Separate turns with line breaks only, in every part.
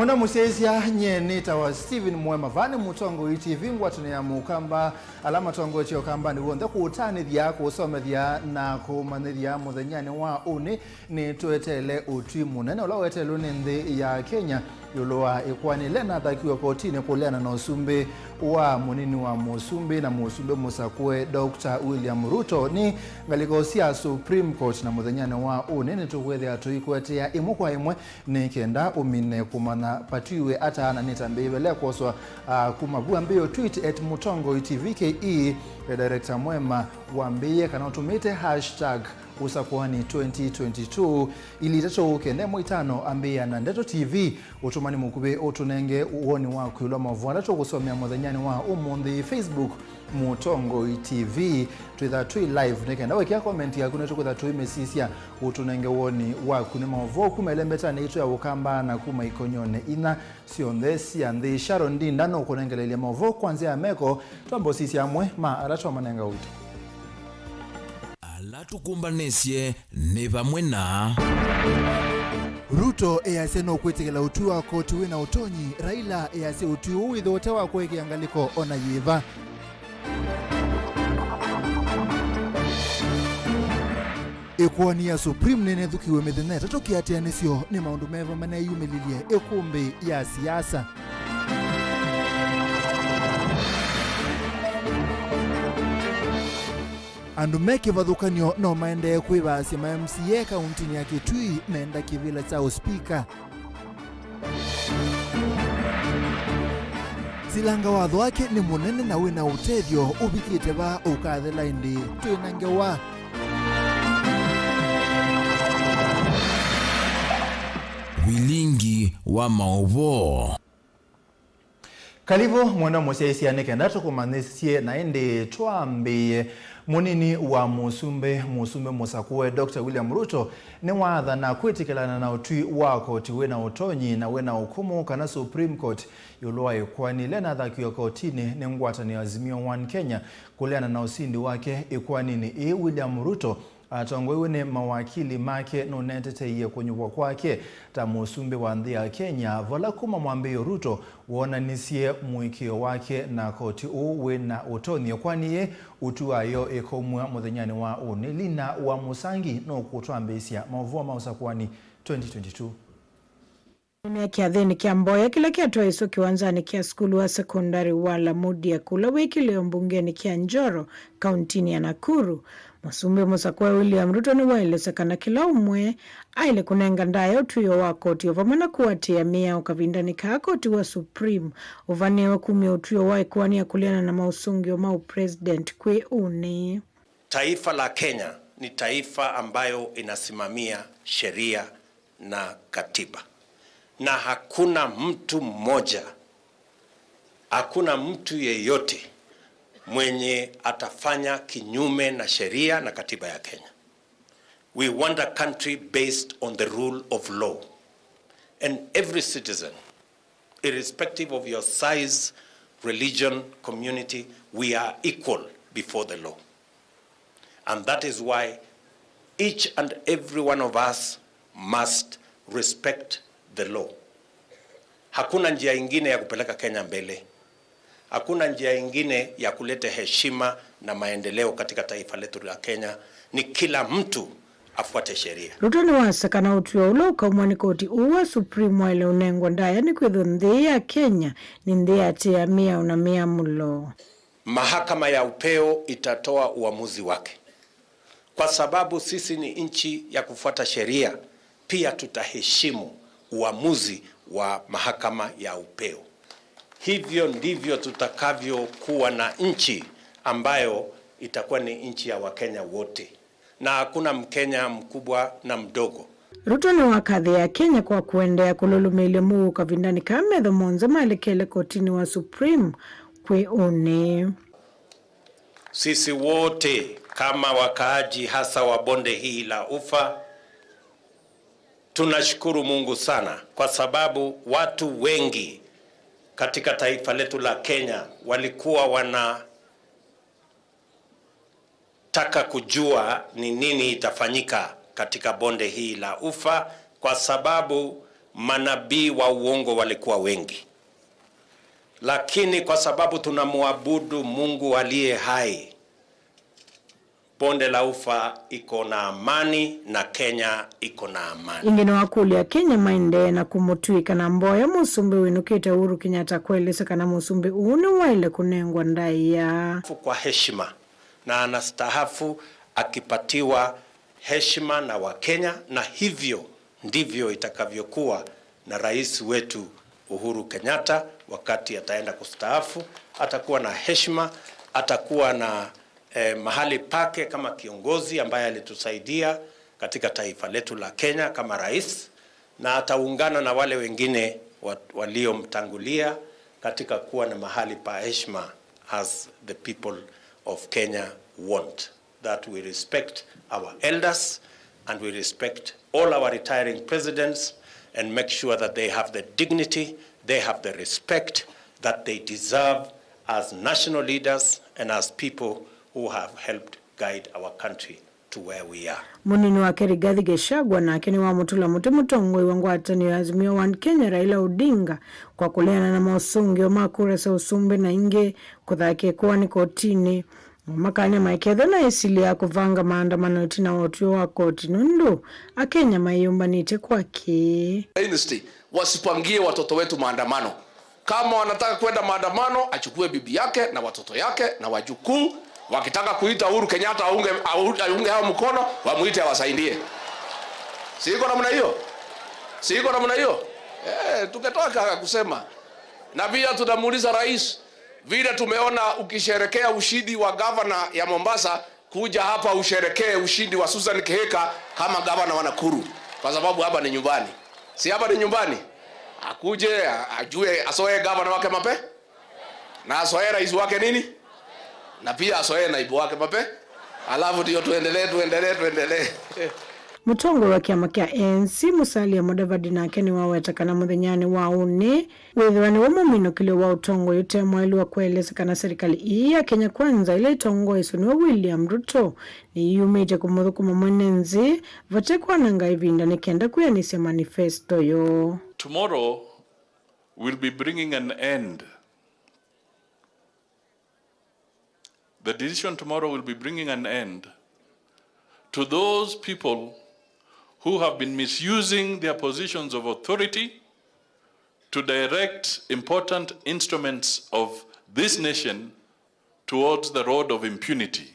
Mwana musesia nye nita wa Steven MUEMA vani mutongo TV ngwatune ya mukamba alama tongo chio kamba ni wonde kuutani dhia kusome dhia na kumane dhia muthenyani wa uni ni tuetele utwi munene ulawetele nende ya Kenya yuloa ikwani lena dhakiwa kotini kuleana na usumbe wa munini wa musumbe na musumbe musakwe Dr. William Ruto ni ngalikosia Supreme Court na muthenyani wa uni ni tukwethe atuikwete ya imu kwa imwe ni kenda umine kumana patiwe ata na nitambele kwoswa kumabua mbio tweet at mutongo tvke director MUEMA wambie kana utumite hashtag usakwani 2022 ili tacho ukende mwitano ambia na Ndeto TV utumani mukube utunenge uoni wa kuilo mavu ndacho kusomea muthenyani wa umundi Facebook mutongo TV twithatui live nekenda wekia comment ya kuneto kwithatui mesisia utunenge uoni wa kune mavu kumelembeta neito ya ukamba na kuma ikonyone ina siondesi andi Sharon Ndinda no kunengelele mavu kwanzia ya meko twambo sisi amwe ma alacho manenga uito
latukumbanesie ne bamwe na
Ruto eyase no kwetekela utua koti wina utonyi Raila eyase utu withote wa kweke angaliko ona yiva Ekwani ya Supreme nene thukiwe methene tatoki atianisio ni maundu meva mana yumililie ekumbi ya siasa andu meke vathukanio no maende kwivasya ma MCA kauntini ya Kitui menda kivila cha uspika silanga watho wake ni munene na wina utethyo ubikite va ukathela indi twinange wa
Vilingi Wa Mauvoo.
Kalivo mwana musesia nekenda tukumanesie na ende twambe munini wa musumbe musakwe Dr. William Ruto ni watha na kwitikelana na utui wa koti wena utonyi na wena hukumu kana Supreme Court yuloa ikwani lena dhakiwa kotini ni ngwatani Azimio 1 Kenya kuleana na usindi wake ikwani ni William Ruto atongwewe ne mawakili make no netete iye kunyuwa kwake ta musumbe wa ndia Kenya vola kuma mwambio Ruto wona nisie muikio wake na koti uwe na utoni kwani ye utuayo ekomwa muthenyani wa uni lina wa musangi no kutwambesia mavua mausakwani 2022
Kia thini kia mboya kila kia toa iso kiwanzani kia skulu wa sekondari wala mudi ya kula wiki leo mbungeni kia Njoro kauntini ya Nakuru. Musumbe musakwe William Ruto ni wailesekana kila umwe aile kunenga ndaya utuyo wa koti ovamana kuwatia mia ukavindani kaa koti wa Supreme ovanewa kumia utuyo wa ikuwania kuliana na mausungi wa mau president kwe uni.
Taifa la Kenya ni taifa ambayo inasimamia sheria na katiba. Na hakuna mtu mmoja, hakuna mtu yeyote mwenye atafanya kinyume na sheria na katiba ya Kenya. We want a country based on the rule of law. And every citizen, irrespective of your size, religion, community, we are equal before the law. And that is why each and every one of us must respect the law. Hakuna njia ingine ya kupeleka Kenya mbele. Hakuna njia ingine ya kuleta heshima na maendeleo katika taifa letu la Kenya. Ni kila mtu afuate sheria.
Ruto ni wasakana utuyo uloka umwani koti uwa Supreme wa ile unengwa ndaya ni kwetho ndhia ya Kenya ni ndhia tia mia unamia mulo.
Mahakama ya upeo itatoa uamuzi wake. Kwa sababu sisi ni nchi ya kufuata sheria, pia tutaheshimu uamuzi wa mahakama ya upeo. Hivyo ndivyo tutakavyo kuwa na nchi ambayo itakuwa ni nchi ya Wakenya wote. Na hakuna Mkenya mkubwa na mdogo.
Ruto ni wakadhi ya Kenya kwa kuendea kululumile muu kavindani kametho monza maelekele kotini wa Supreme kwe uni.
Sisi wote kama wakaaji hasa wa bonde hii la Ufa tunashukuru Mungu sana kwa sababu watu wengi katika taifa letu la Kenya walikuwa wanataka kujua ni nini itafanyika katika bonde hii la Ufa kwa sababu manabii wa uongo walikuwa wengi, lakini kwa sababu tunamwabudu Mungu aliye hai, Bonde la Ufa iko na amani na Kenya iko na amani.
Ingine wakulia Kenya mainde na kumutwika na mboya musumbi winukite Uhuru Kenyatta kuelezeka na musumbi uni waile kunengwa ndaya
kwa heshima, na anastahafu akipatiwa heshima na Wakenya, na hivyo ndivyo itakavyokuwa na rais wetu Uhuru Kenyatta. Wakati ataenda kustaafu, atakuwa na heshima, atakuwa na mahali pake kama kiongozi ambaye alitusaidia katika taifa letu la Kenya kama rais, na ataungana na wale wengine waliomtangulia katika kuwa na mahali pa heshima, as the people of Kenya want, that we respect our elders and we respect all our retiring presidents and make sure that they have the dignity, they have the respect that they deserve as national leaders and as people who have helped guide our country to where we are.
Munini wa Rigathi Gachagua nake ni wa mutula mutemutongoi wangu atani Azimio One Kenya Raila Odinga kwa kuleana na mausungio makura sa usumbe na inge kuthake kuwa ni kotini makanya maiketho na isili ya kuvanga maandamano itina watu wa koti nundu akenya mayumbanite kwake.
Dynasty wasipangie watoto wetu maandamano. Kama wanataka kwenda maandamano, achukue bibi yake na watoto yake na wajukuu. Wakitaka kuita Uhuru Kenyatta aunge hao mkono, wamuite awasaidie. Siko namna hiyo. Siko namna hiyo. Tuketoka kusema. Na pia tunamuuliza rais, vile tumeona ukisherekea ushindi wa governor ya Mombasa, kuja hapa usherekee ushindi wa Susan Kihika kama governor wa Nakuru, kwa sababu hapa ni nyumbani. Si hapa ni nyumbani? Akuje ajue asoe governor wake mape? Na asoe rais wake nini? Na pia asoe naibu wake mape? Alafu ndio tuendelee.
Mutongo wa kiama kia ANC Musalia Mudavadi nake ni wawetakana muthenyani wa une wethwani wa mumino kilio wa utongo yote mweli wa kuelezeka na serikali hii ya Kenya Kwanza ile itongo isu ni wa William Ruto ni yumeje kumuthukuma mwenenzi vatekwa nanga ivinda ni kenda kuyanisia manifesto yo.
Tomorrow will be bringing an end. The decision tomorrow will be bringing an end to those people who have been misusing their positions of authority to direct important instruments of this nation towards the road of impunity.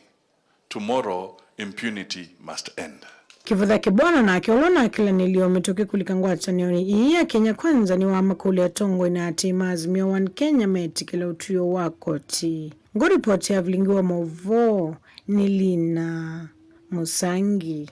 Tomorrow, impunity must end.
Kivutha kibwana na akiolona kila niliyometoke kulikangwa chanioni hii ya Kenya Kwanza ni wa makuli ya tongo ina hatima Azimio One Kenya metikila utuyo wakoti. Ngoripoti ya Vilingi Wa Mauvoo Nilina Musangi.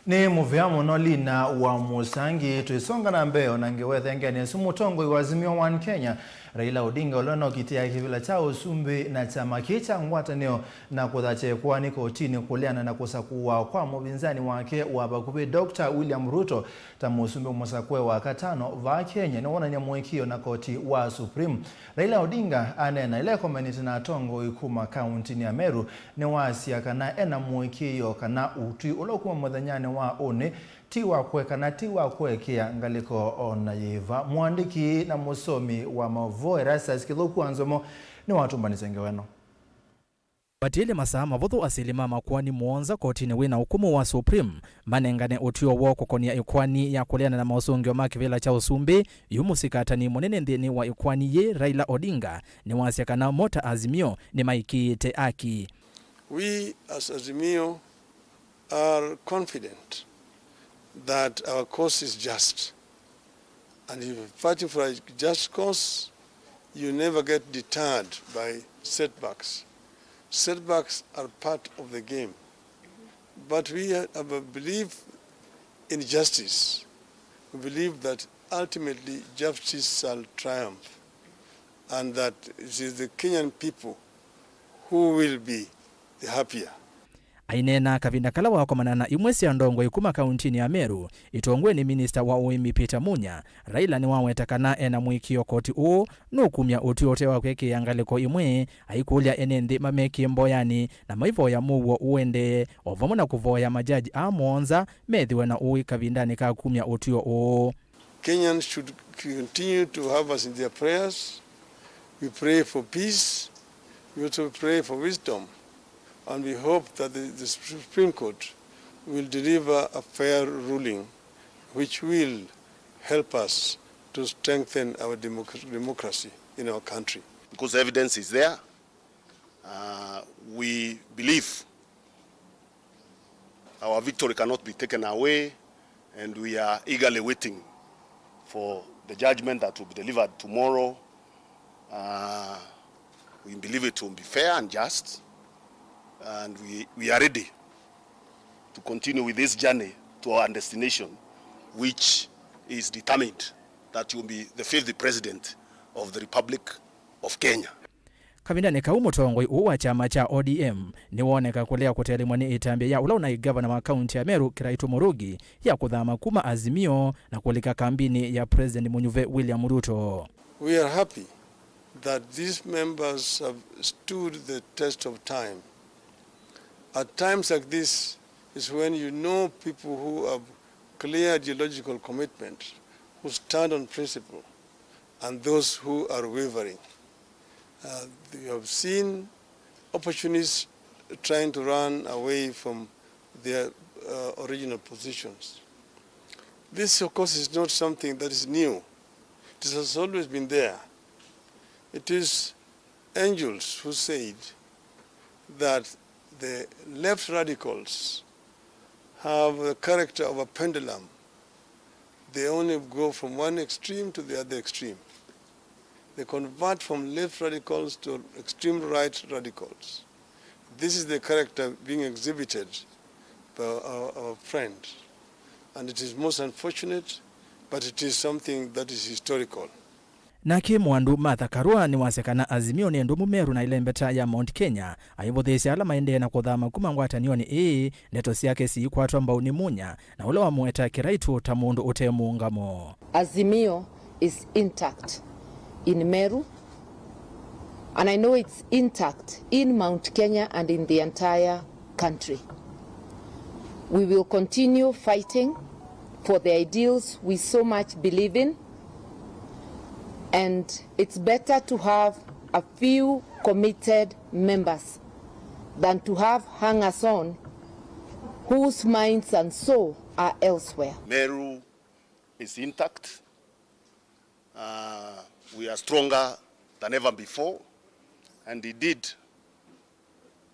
Ni muviamu no Lina wa Musangi tuisonga na mbeo na ngewethe ngene sumutongo wa Azimio One Kenya Raila Odinga olona kitia kivila cha usumbi na chama kicha ngwatanio na kuthache kwa ni kotini kuleana na kusakuwa kwa mubinzani wake wa bakubi Dr. William Ruto tamusumbi musakwe wa katano va Kenya na wana nyamwekio na koti wa Supreme. Raila Odinga anena ile community na tongo ikuma county ni Meru ni wasia kana ena mwekio kana utui ulokuwa muthanyane wa one tiwa kweka na tiwa kwekea ngaliko ona yiva mwandiki na musomi wa Mauvoo Erastus Kiloku Anzomo ni watumbanize ngeweno.
Batile masaa mavuthu asilima makwani muonza kotini wina hukumu wa Supreme manengane utio woko konia ikwani ya kuleana na mausungio makivila cha usumbi yumusikatani munene nthini wa ikwani ye Raila Odinga ni wasiakana mota Azimio ni maikite aki.
We as Azimio are confident that our cause is just, and if you're fighting for a just cause, you never get deterred by setbacks. Setbacks are part of the game, but we have a belief in justice. We believe that ultimately justice shall triumph, and that it is the Kenyan people who will be the happier.
ainena kavinda kala wakomanana imwe cia ndongo ikuma kauntini ya Meru itongwe ni minista wa uimi Peter Munya. Raila ni wawetakana ena mwikio koti uu nukumya utiote wa kweke yangaliko imwe aikulia enenthi mameki mboyani na maivo ya muwo uende ovomo na kuvoya majaji amonza methiwe na ui kavindani ka kumya utio uu.
Kenyans should continue to have us in their prayers. We pray for peace. We also pray for wisdom. And we hope that the Supreme Court will deliver a fair ruling which will help us to strengthen our democracy in our country.
Because evidence is there, we believe our victory cannot be taken away, and we are eagerly waiting for the judgment that will be delivered tomorrow. We believe it will be fair and just, and we are ready to continue with this journey to our destination, which is determined that you will be the 5th president of the Republic of Kenya.
Kavindani ka umutongoi uwa chama cha ODM ni woneka kulea kutelimwa ni itambia ya ula unai governor wa kaunti ya Meru Kiraitu Murugi ya kuthama kuma Azimio na kualika kambini ya President Munyuve William Ruto.
We are happy that these members have stood the test of time. At times like this is when you know people who have clear ideological commitment, who stand on principle, and those who are wavering. We have seen opportunists trying to run away from their original positions. This, of course, is not something that is new. It has always been there. It is angels who said that the left radicals have the character of a pendulum. They only go from one extreme to the other extreme. They convert from left radicals to extreme right radicals. This is the character being exhibited by our friend. And it is most unfortunate, but it is something that is historical.
Naki mwandu Martha Karua ni wasekana Azimio ni ndumu Meru na ilembeta ya Mount Kenya. Aivo thesi ala maende na kuthama kuma ngwatanioni neto siake si kwa tomba unimunya na ule wa mueta Kiraitu tamundu ute muungamo.
Azimio is intact in Meru, and I know it's intact in Mount Kenya and in the entire country. We will continue fighting for the ideals we so much believe in, and it's better to have a few committed members than to have hangers-on whose minds and soul are elsewhere.
Meru is intact. We are stronger than ever before, and indeed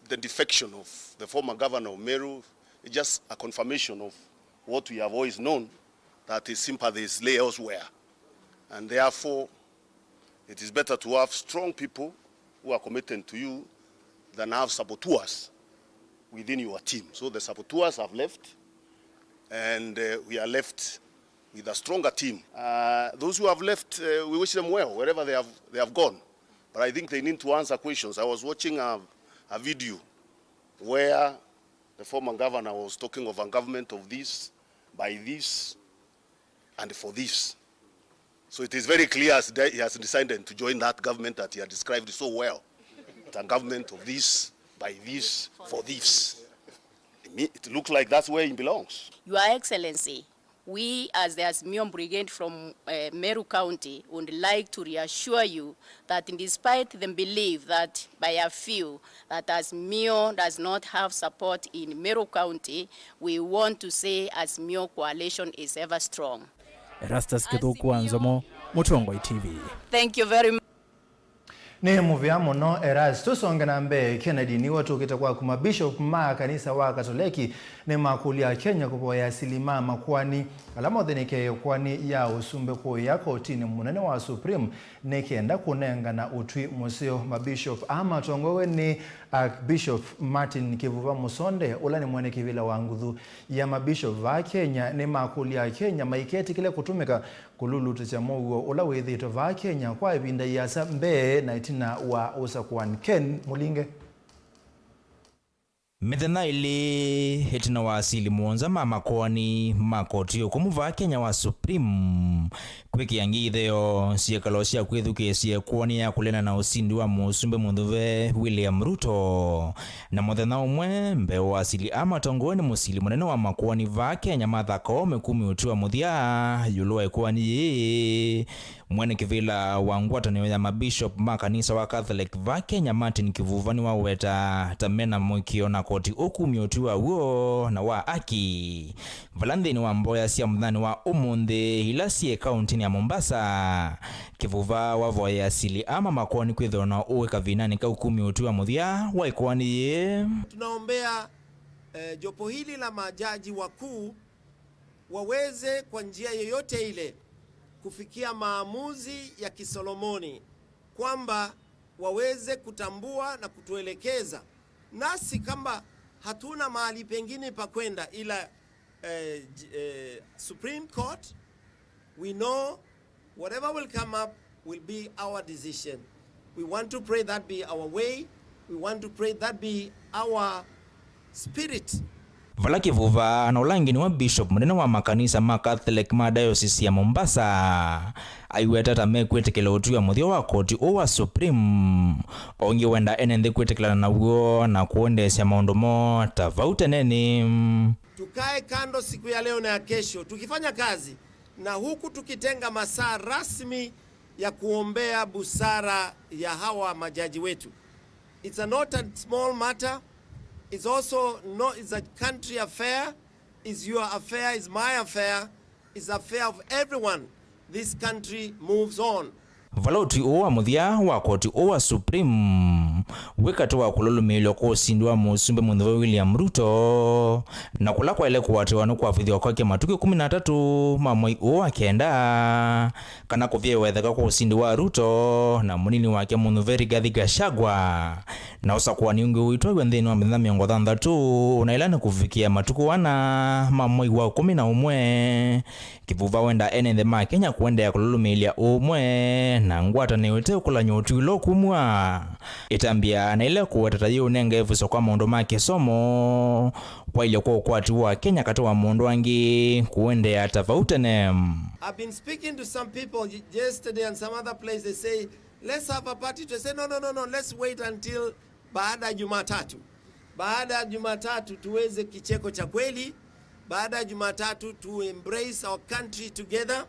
the defection of the former governor of Meru is just a confirmation of what we have always known, that his sympathies lay elsewhere. And therefore, it is better to have strong people who are committed to you than have saboteurs within your team. So the saboteurs have left, and we are left with a stronger team. Those who have left, we wish them well, wherever they have gone. But I think they need to answer questions. I was watching a video where the former governor was talking of a government of this, by this, and for this. So it is very clear that he has decided to join that government that he had described so well. It's a government of this, by this, for this. It looks like that's where he belongs.
Your Excellency, we as the Azimio Brigade from Meru County would like to reassure you that despite the belief that by a few that Azimio does not have support in Meru County, we want to say Azimio coalition is ever strong.
Erastus Kithuku Anzomo, Mutongoi TV.
Thank you very much.
Ni muvya muno Erastus Ongenambe Kennedy ni watu kitakuwa kuma bishop ma kanisa wa Katoliki ni makulia Kenya kupoya asilima makwani alama dhenike kwani ya usumbe kwa yako tini munene wa Supreme nekienda kunenga na utwi musio mabishop ama tongowe ni Bishop Martin Kivuva Musonde ula ni mwene kivila wangudhu ya mabishop wa Kenya ni makulia Kenya maiketi kile kutumika kululu tuchamogo ula wethito va Kenya kwa ibinda yasa mbe na itina wa Osakwan Ken Mulinge.
Mithena ili hitina wa asili muonza mamakoni makoti okumuva Kenya wa Supreme kwikiangi itheo siekalo cia kwithukicie kuonia ya kulena na usindi wa musumbe muthuve William Ruto na muthenya umwe mbeo wa asili amatongoni musili munene wa makwani va Kenya mathako mekumi utiwa muthia yulwa ikwani mwene kivila wa ngwatanio ya mabishop makanisa wa Catholic va Kenya Martin Kivuvani wa weta tamena mwikio na koti ukumi utiwa uo na wa aki valandhini wa mboya sia mthani wa umundi ila sie kaunti ya Mombasa Kivuva wa voya asili ama makwani kwithona uwe kavinani ka ukumi utiwa muthia wa ikwani.
Tunaombea jopo hili la majaji wakuu waweze kwa njia yoyote ile kufikia maamuzi ya kisolomoni, kwamba waweze kutambua na kutuelekeza nasi kama hatuna mahali pengine pa kwenda ila Supreme Court. We know whatever will come up will be our decision. We want to pray that be our way. We want to pray that be our spirit.
Vala Kivuva na ulangini wa bishop munene wa makanisa ma Catholic ma diocese ya Mombasa aiweta tame kwetekela utuya muthio wa koti wa Supreme ongi wenda enende kwetekela na uo na kuondesha maundu mo tofauti neni.
Tukae kando siku ya leo na ya kesho tukifanya kazi na huku tukitenga masaa rasmi ya kuombea busara ya hawa majaji wetu. It's not a small matter. It's also it's a country affair. It's your affair, it's my affair. It's the affair of everyone. This country moves on.
Valoti owa muthia wa koti owa Supreme wekatu wa kululumilwa kwa usindi wa musumbe muthuve William Ruto na kula kwa ile kuwatiwa no kwafithio kwake matuki 13 mamwe owa kenda kana kuvye wetheka kwa usindi wa Ruto na munini wake muthuve Rigathi Gachagua na usakuwa ni ungi uitwa wendeni wa mithenya miongo 6 na ilani kufikia matuku wana mamwe wa 11 Kivuva wenda enende ma Kenya kuenda ya kululumilia umwe na ngwata ni wete kula nyotu ilo kumwa itambia na ile kuwetata yu nenge evuso kwa mondo make somo kwa ile kwa ukwati wa Kenya katoa mondo wangi kuende ya tafautene.
I've been speaking to some people yesterday and some other place. They say let's have a party. To say no, let's wait until baada ya Jumatatu. Baada ya Jumatatu tuweze kicheko cha kweli. Baada ya Jumatatu to embrace our country together.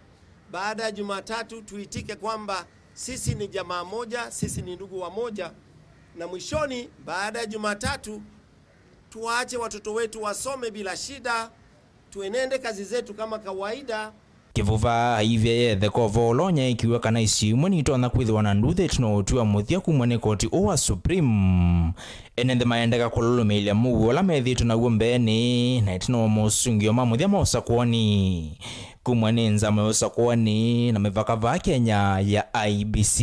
Baada ya Jumatatu tuitike kwamba sisi ni jamaa moja, sisi ni ndugu wa moja. Na mwishoni baada ya Jumatatu tuache watoto wetu wasome bila shida, tuenende kazi zetu kama kawaida.
Kivuva hivye theko volonya ikiwa kana isimwe ni tona kwithwa na nduthe tunotiwa muthia kumane koti owa Supreme enende maendeka kululumilia mugu la methitu na gumbeni na itino musungio mamuthia mosakwoni kumane nzama yosakwoni na mevaka va Kenya ya IBC.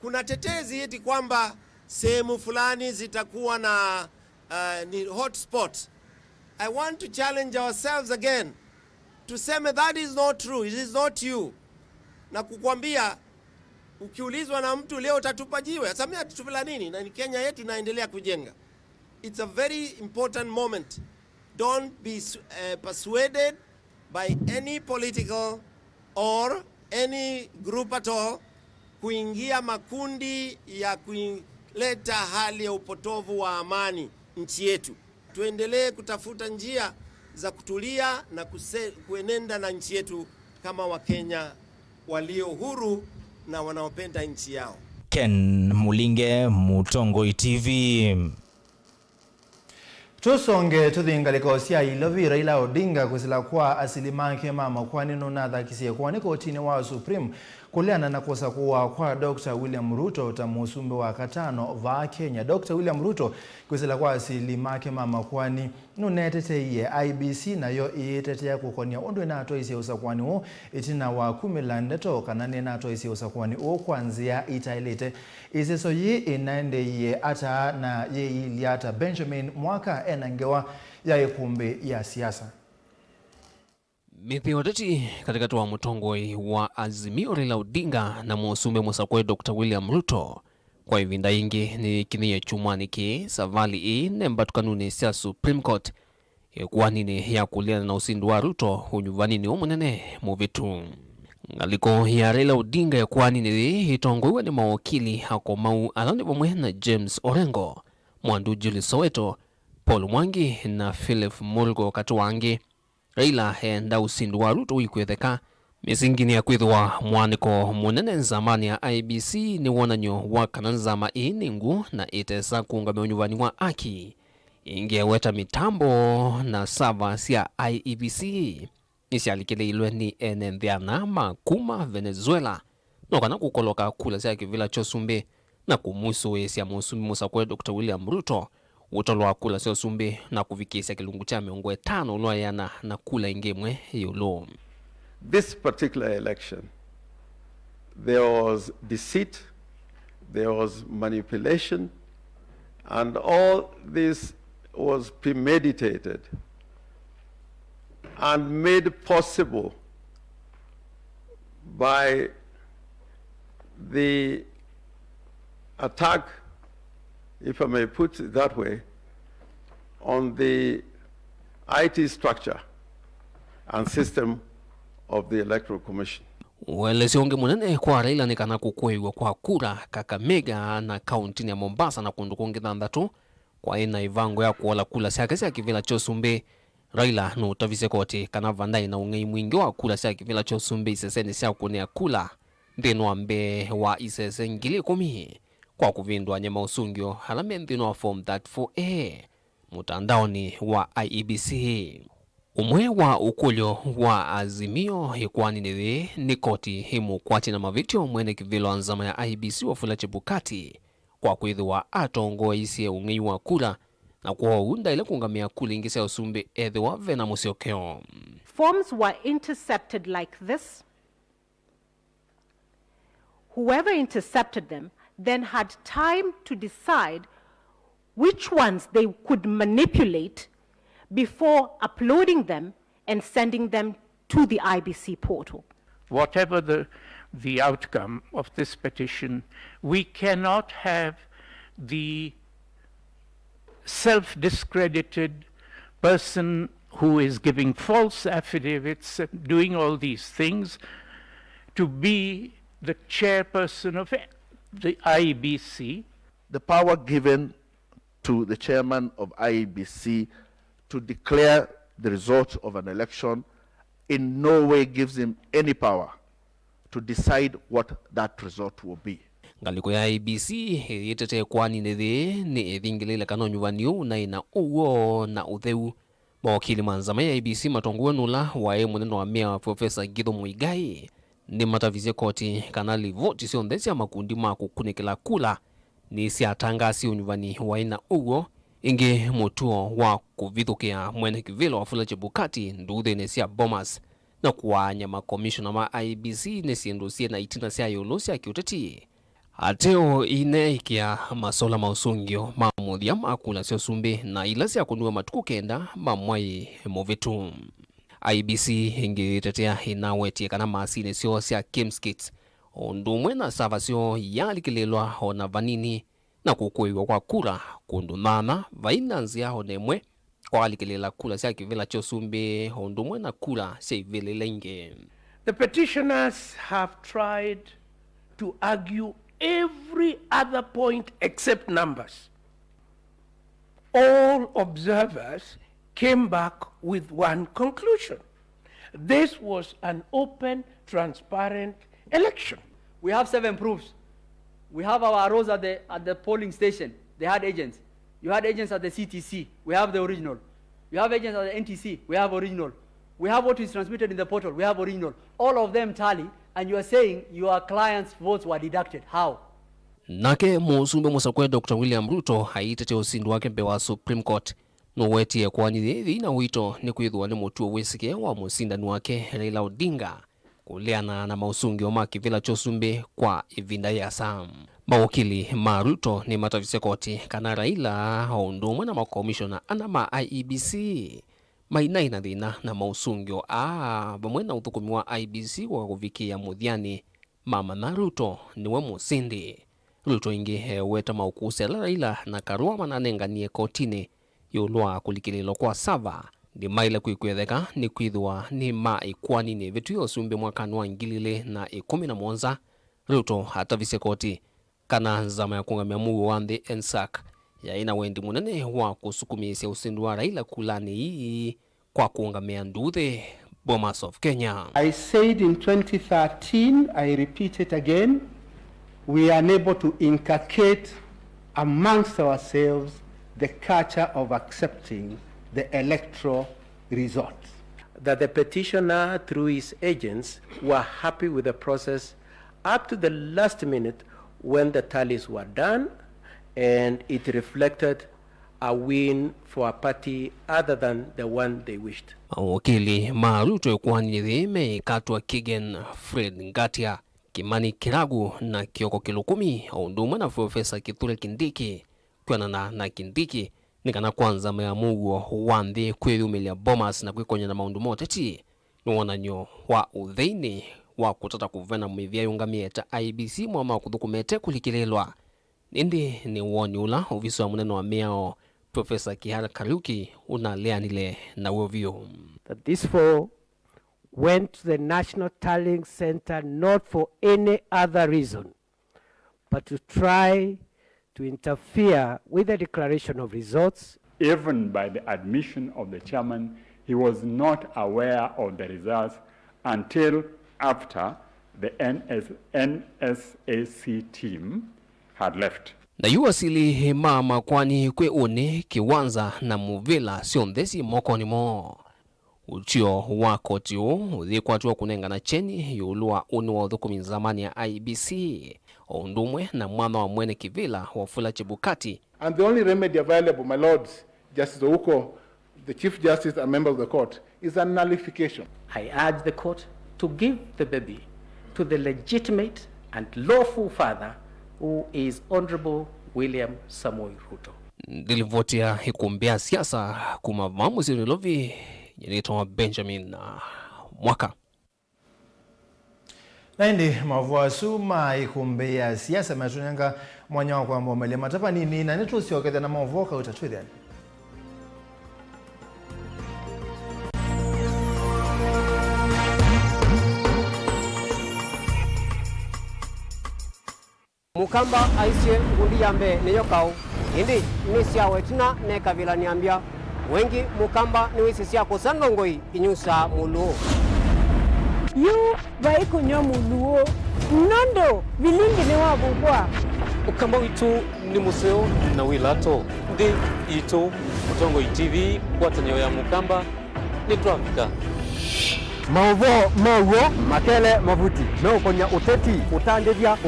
Kuna tetezi eti kwamba sehemu fulani zitakuwa na ni hotspot. I want to challenge ourselves again. Tuseme that is not true, it is not you. Na kukwambia ukiulizwa na mtu leo utatupa jiwe, asamia tutupila nini? Na ni Kenya yetu inaendelea kujenga. It's a very important moment. Don't be persuaded by any political or any group at all kuingia makundi ya kuleta hali ya upotovu wa amani nchi yetu. Tuendelee kutafuta njia za kutulia na kuenenda na nchi yetu kama Wakenya walio huru na wanaopenda nchi yao.
Ken Mulinge, Mutongo TV.
Tusonge tuthingaliko cia ilovi Raila Odinga kusila kwa asilimake mama kwani nona thakisie kwani kotini wa Supreme kuliana na kosa kuwa kwa Dr. William Ruto tamusumbe wa katano va Kenya. Dr. William Ruto kusila kwa asilimake mama kwani nuneteteye IBC na yo itetea kukonia ondwe na atoisi usakwani o itina wa 10 kanane na atoisi usakwani o kwanzia itailete iseso yi inaende ye ata na ye iliata Benjamin mwaka enangewa ya ikumbi ya siasa.
Mithioteti katika toa mutongoi wa Azimio Raila Odinga na musumbe musakwe Dr. William Ruto kwa ivinda ingi ni kinye chumani ki savali nemba tukanuni sia Supreme Court kwanini ya kuliana na usindu wa Ruto hunyuvanini umunene muvitu ngaliko ya Raila Odinga ya kwanini hitongoiwa ni mawakili hako mau alani vamwe na James Orengo, Mwandu Julius Soweto, Paul Mwangi na Philip Mulgo Katuwangi. Raila henda usindu wa Ruto uikwetheka misingini ya kwithwa mwaniko munene zamani ya IBC ni wonanyo wa kananzama iningu na itesa kuungamia unyuvani wa aki ingeweta mitambo na sava sia IEBC isialikile ilwe ni enendiana makuma Venezuela nokana kukoloka kula sia kivila chosumbe na kumusu esi ya musumi musa kwe Dr. William Ruto utolwa kula sia sumbe na kuvikisia kilungu cha miongo 5 ulwa yana na kula ingemwe yulo.
This particular election, there was deceit, there was manipulation, and all this was premeditated and made possible by the attack, if I may put it that way, on the IT structure and system of the Electoral Commission.
Welesi onge munene kwa Raila nikana kukwewa kwa kura Kakamega na kaunti ya Mombasa na kundukonge thandatu kwa ina ivango ya kuola kula siake sia kivila chosumbe. Raila no utavise kote kana vandai na ungei mwingi wa kula sia kivila chosumbe iseseni sia kunea kula ndeno ambe wa isese ngili 10 kwa kuvindwa nyama usungyo halame ndeno wa form 34A mutandaoni wa IEBC. Umwe wa ukulyo wa azimio hikwani niwe ni koti himu kwati na mavitio mwene kivilo anzama ya IBC wafula Chebukati kwa kuidhwa atongo isi ungei wa kula na kwa unda ile kungamia kula ingise usumbe edhwa vena musiokeo.
Forms were intercepted like this. Whoever intercepted them then had time to decide which ones they could manipulate before uploading them and sending them to the IBC portal.
Whatever the outcome of this petition, we cannot have the self-discredited person who is giving false affidavits, doing all these things, to be the chairperson of the IBC.
The power given to the chairman of IBC to declare the result of an election in no way gives him any power to decide what that result will be.
Ngaliko ya IBC yetete kwani ni evingilile kanonyuvanio na ina uwo na utheu. Mawakili manzama ya IBC matonguwe nula wae muneno wa mea Professor Githo Muigai ni matavize koti kanali voti sio ndesi ya makundi makukunikila kula ni siatangasi unyuvani wa ina uwo inge mutuo wa kuvithukia mwene kivilo wafula Chebukati nduthe nesia Bomas na kuwanya makomishona ma IBC nesiendusie na itina sia yolosi ya kiuteti. Ateo ine ikia masola mausungio mamuthia makula sio sumbe na ilasi ya kunua matuku kenda mamwai movitu. IBC inge tetea inawetie kana maasine sio sia Kimskits ondumwe na sava sio yalikilelwa hona vanini na kukwewa kwa kura kundumana vainanzi ya honemwe kwa alikilela kula sia kivila chosumbe ondumwe na kura sia ivile lenge.
The petitioners have tried to argue every other point except numbers. All observers came back with one conclusion. This was an open, transparent election.
We have 7 proofs. We have our rows at the polling station. They had agents. You had agents at the CTC. We have the original. You have agents at the NTC. We have original. We have what is transmitted in the portal. We have original. All of them tally, and you are saying your clients' votes were deducted. How?
Nake musumbe musakwe Dr. William Ruto haitete usindu wake mbewa Supreme Court noweti ya kwani hivi na wito ni kuidhwa ni mutuo wisike wa musindani wake Raila Odinga kuleana na mausungi wa makivila chosumbe kwa ivinda ya Sam. Mawakili Maruto ni matavise koti kana Raila ondumwe na makomishona ana ma IEBC mainaina dhina na mausungio bamwe na uthukumi wa IBC wa kuvikia muthiani mama Maruto niwe musindi. Ruto ingi weta maukuse Raila na karua mananenganie kotini yulwa kulikililo kwa sava ni maila kuikwetheka ni kwithwa ni ikwani ni vitu yosumbe mwakani wa 2017 Ruto hata vise koti kana nzama ya kungamia mugo wa the NSAC ya ina wendi munene wa kusukumisia usindu wa Raila kulani hii kwa kuungamia nduthe Bomas of Kenya.
I said in 2013, I repeat it again, we are unable to inculcate amongst ourselves the culture of accepting the electoral results. That the petitioner through his agents were happy with the process up to the last minute when the tallies were done, and it reflected a win for a party other than the one they wished.
Wakili Ruto kwani thime katwa Kigen Fred Ngatia Kimani Kiragu na Kioko Kilukumi aunduma na Profesa Kithure Kindiki kwanana na Kindiki nikana kwanza meamugo wandhi kwithumilia Bomas na kwikonya na maundu moteti nuonanyo wa utheini wa kutata kuvena mwithia yungamieta IBC mwama kuthukumete kulikilelwa indi ni woni ula ofisi wa munene wa miao Professor Kihara Kariuki unaleanile na wovyo.
That these four went to the National Tallying Center not for any other reason but to try to interfere with the declaration of results.
Even by the admission of the chairman, he was not aware of the results until after the NSAC team had left.
Na yuwasili mama kwani kwe une kiwanza na muvila sionthesi mokoni mo. Uchio wako tiyo uthikwa kunenga na cheni yulua unu wa uthukumi zamani ya IBC. Ondumwe na mwana wa mwene kivila Wafula Chebukati.
And the only remedy available, my lords, Justice Ouko, the Chief Justice and member of the court, is a nullification.
I urge the court to give the baby to the legitimate and lawful father who is Honorable William Samoei Ruto.
Dilivotia hikumbia siasa kumavamuzi nilovi yenitwa Benjamin Mwaka.
Naindi mavua suma ikumbia siasa matunyanga mwanya kwa mwamele matapa nini na netu usioketha na mavuoka utatuidhani.
Mukamba aisye ngundi yambe niyo kau indi nisia wetina ne kabila niambia wengi mukamba ni wisisia kusandongoi inyusa muluo
yu vaiku nyo muluo nondo Vilingi Wa Mauvoo
ukamba witu ni museo na wilato ndi ito Mutongo TV kwatanyo ya mukamba ni Trafika
Mauvoo makele mavuti no konya uteti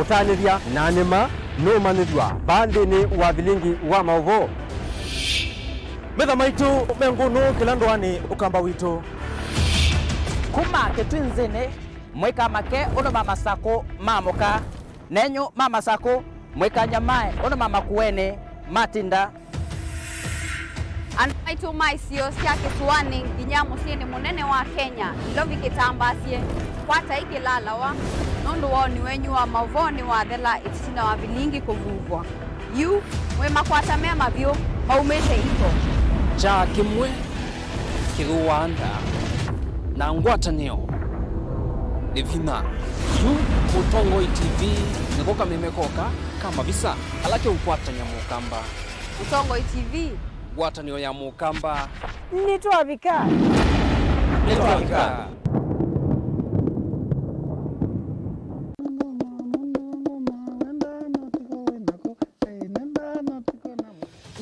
utandithia na nima no manithwa bandi ni wa Vilingi Wa Mauvoo
Metha maitu mengunu kilandwani ukamba witu
kuma ketwinzene mweka make ono mama sako mamoka nenyo mama sako mweka nyamae ono mama kuene matinda
Anaitu maisio siake tuwani nginyamu sieni munene wa Kenya ilovi kitambasie kwata iki lalawa nundu woni wenyu wa Mauvoo ni wathela itina wa Vilingi kuvuvwa yu mwema kwata mema vyo maumete ito
cha kimwe kiruanda na ngwatanio ni vina yu Mutongo TV nikoka memekoka kama visa alake ukwatanya mukamba
Mutongo TV
ngwatanio ya mukamba
ni Trafika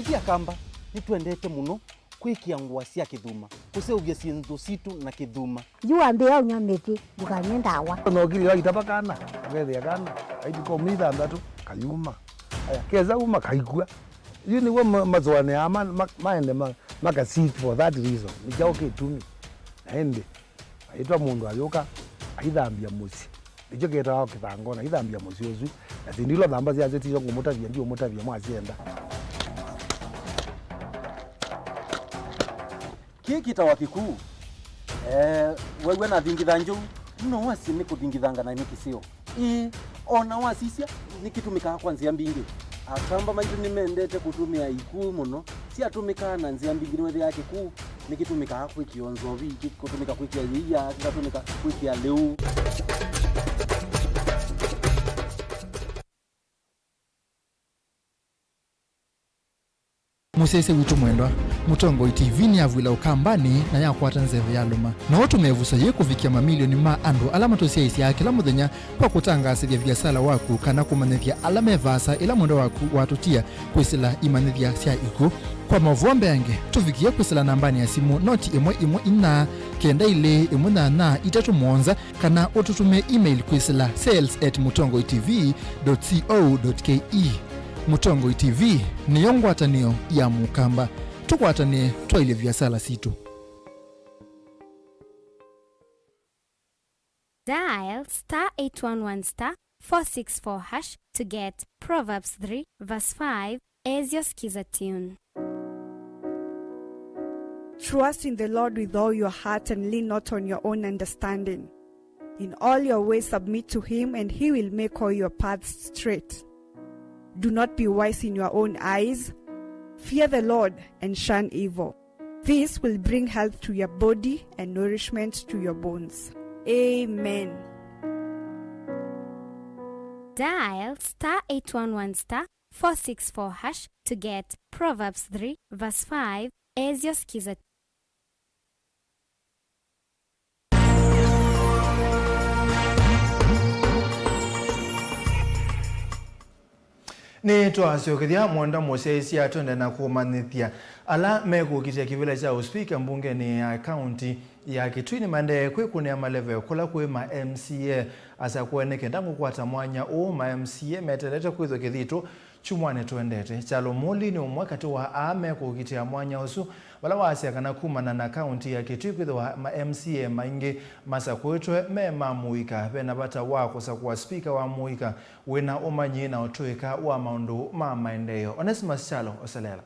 Itia kamba nitwendete muno kwikia ngwa cia kithuma kuseuvia sindu situ na kithuma
yu ambia unyamiti dukanye ndawa
no gili wa itabakana ngethia kana aidi komitha ndatu kayuma aya keza uma kaikua yu ni wa mazwane ya maende makasi for that reason nijao kitumi naende aitwa mundu ayoka aithambia musi ndicho ketao kithangona aithambia musi uzu na sindilo thamba cia zetiyo ngumutavia ndio mutavia mwacienda
kiki tawa kikuu wewe na thingitha njuu no wasi ni kuthingithanga na nikisio ona wasisia nikitumika kwa nzia mbingi akamba maitu nimendete kutumia ikuu muno si atumika na nzia mbingi niwe yake kuu nikitumika kwa kionzo viki kutumika kwa kia kutumika kwa kia leo.
Musese witu mwendwa Mutongo TV ni avwila ukambani na yakwata nzeve ya luma na watu mevusa ye kufikia mamilioni ma andu alama tosia isi ya kila muthenya kwa kutangasithia biasala waku kana kumanithia alama evasa ila mwendo waku watutia kwisila imanithia sia iku kwa mavombe yange tufikia kwisila nambani ya simu noti imwe ina kenda ile na itatu mwonza kana ututume email kwisila sales@mutongotv.co.ke. Mutongo TV ni yongwatanio ya mukamba tukwatanie twaile biasala situ.
Dial *811*464# to get Proverbs 3 verse 5 as your skiza tune.
Trust in the Lord with all your heart and lean not on your own understanding. In all your ways submit to him and he will make all your paths straight. Do not be wise in your own eyes. Fear the Lord and shun evil. This will bring health to your body and nourishment to your bones. Amen.
Dial *811*464# to get Proverbs 3 verse 5 as your skiza.
Ni twasiokithia mwenda musesi atonde na kumanithia ala mekukitia kivila cha uspika mbunge ni akaunti ya Kitui mande kwikunia maleve kula kwe ma MCA asa kueneke ndangu kwata mwanya o ma MCA metelete kwitho kithito chumwane twendete chalo moli ni umwakati wa ame kukitia mwanya usu wala wasi akana kumana na akaunti ya Kitui kwitho ma MCA maingi masa kwetwe mema muika bena bata wako sa kuwa speaker wa muika wena umanyi na otuika wa maundu ma maendeleo. Onesimus Chalo Osalela.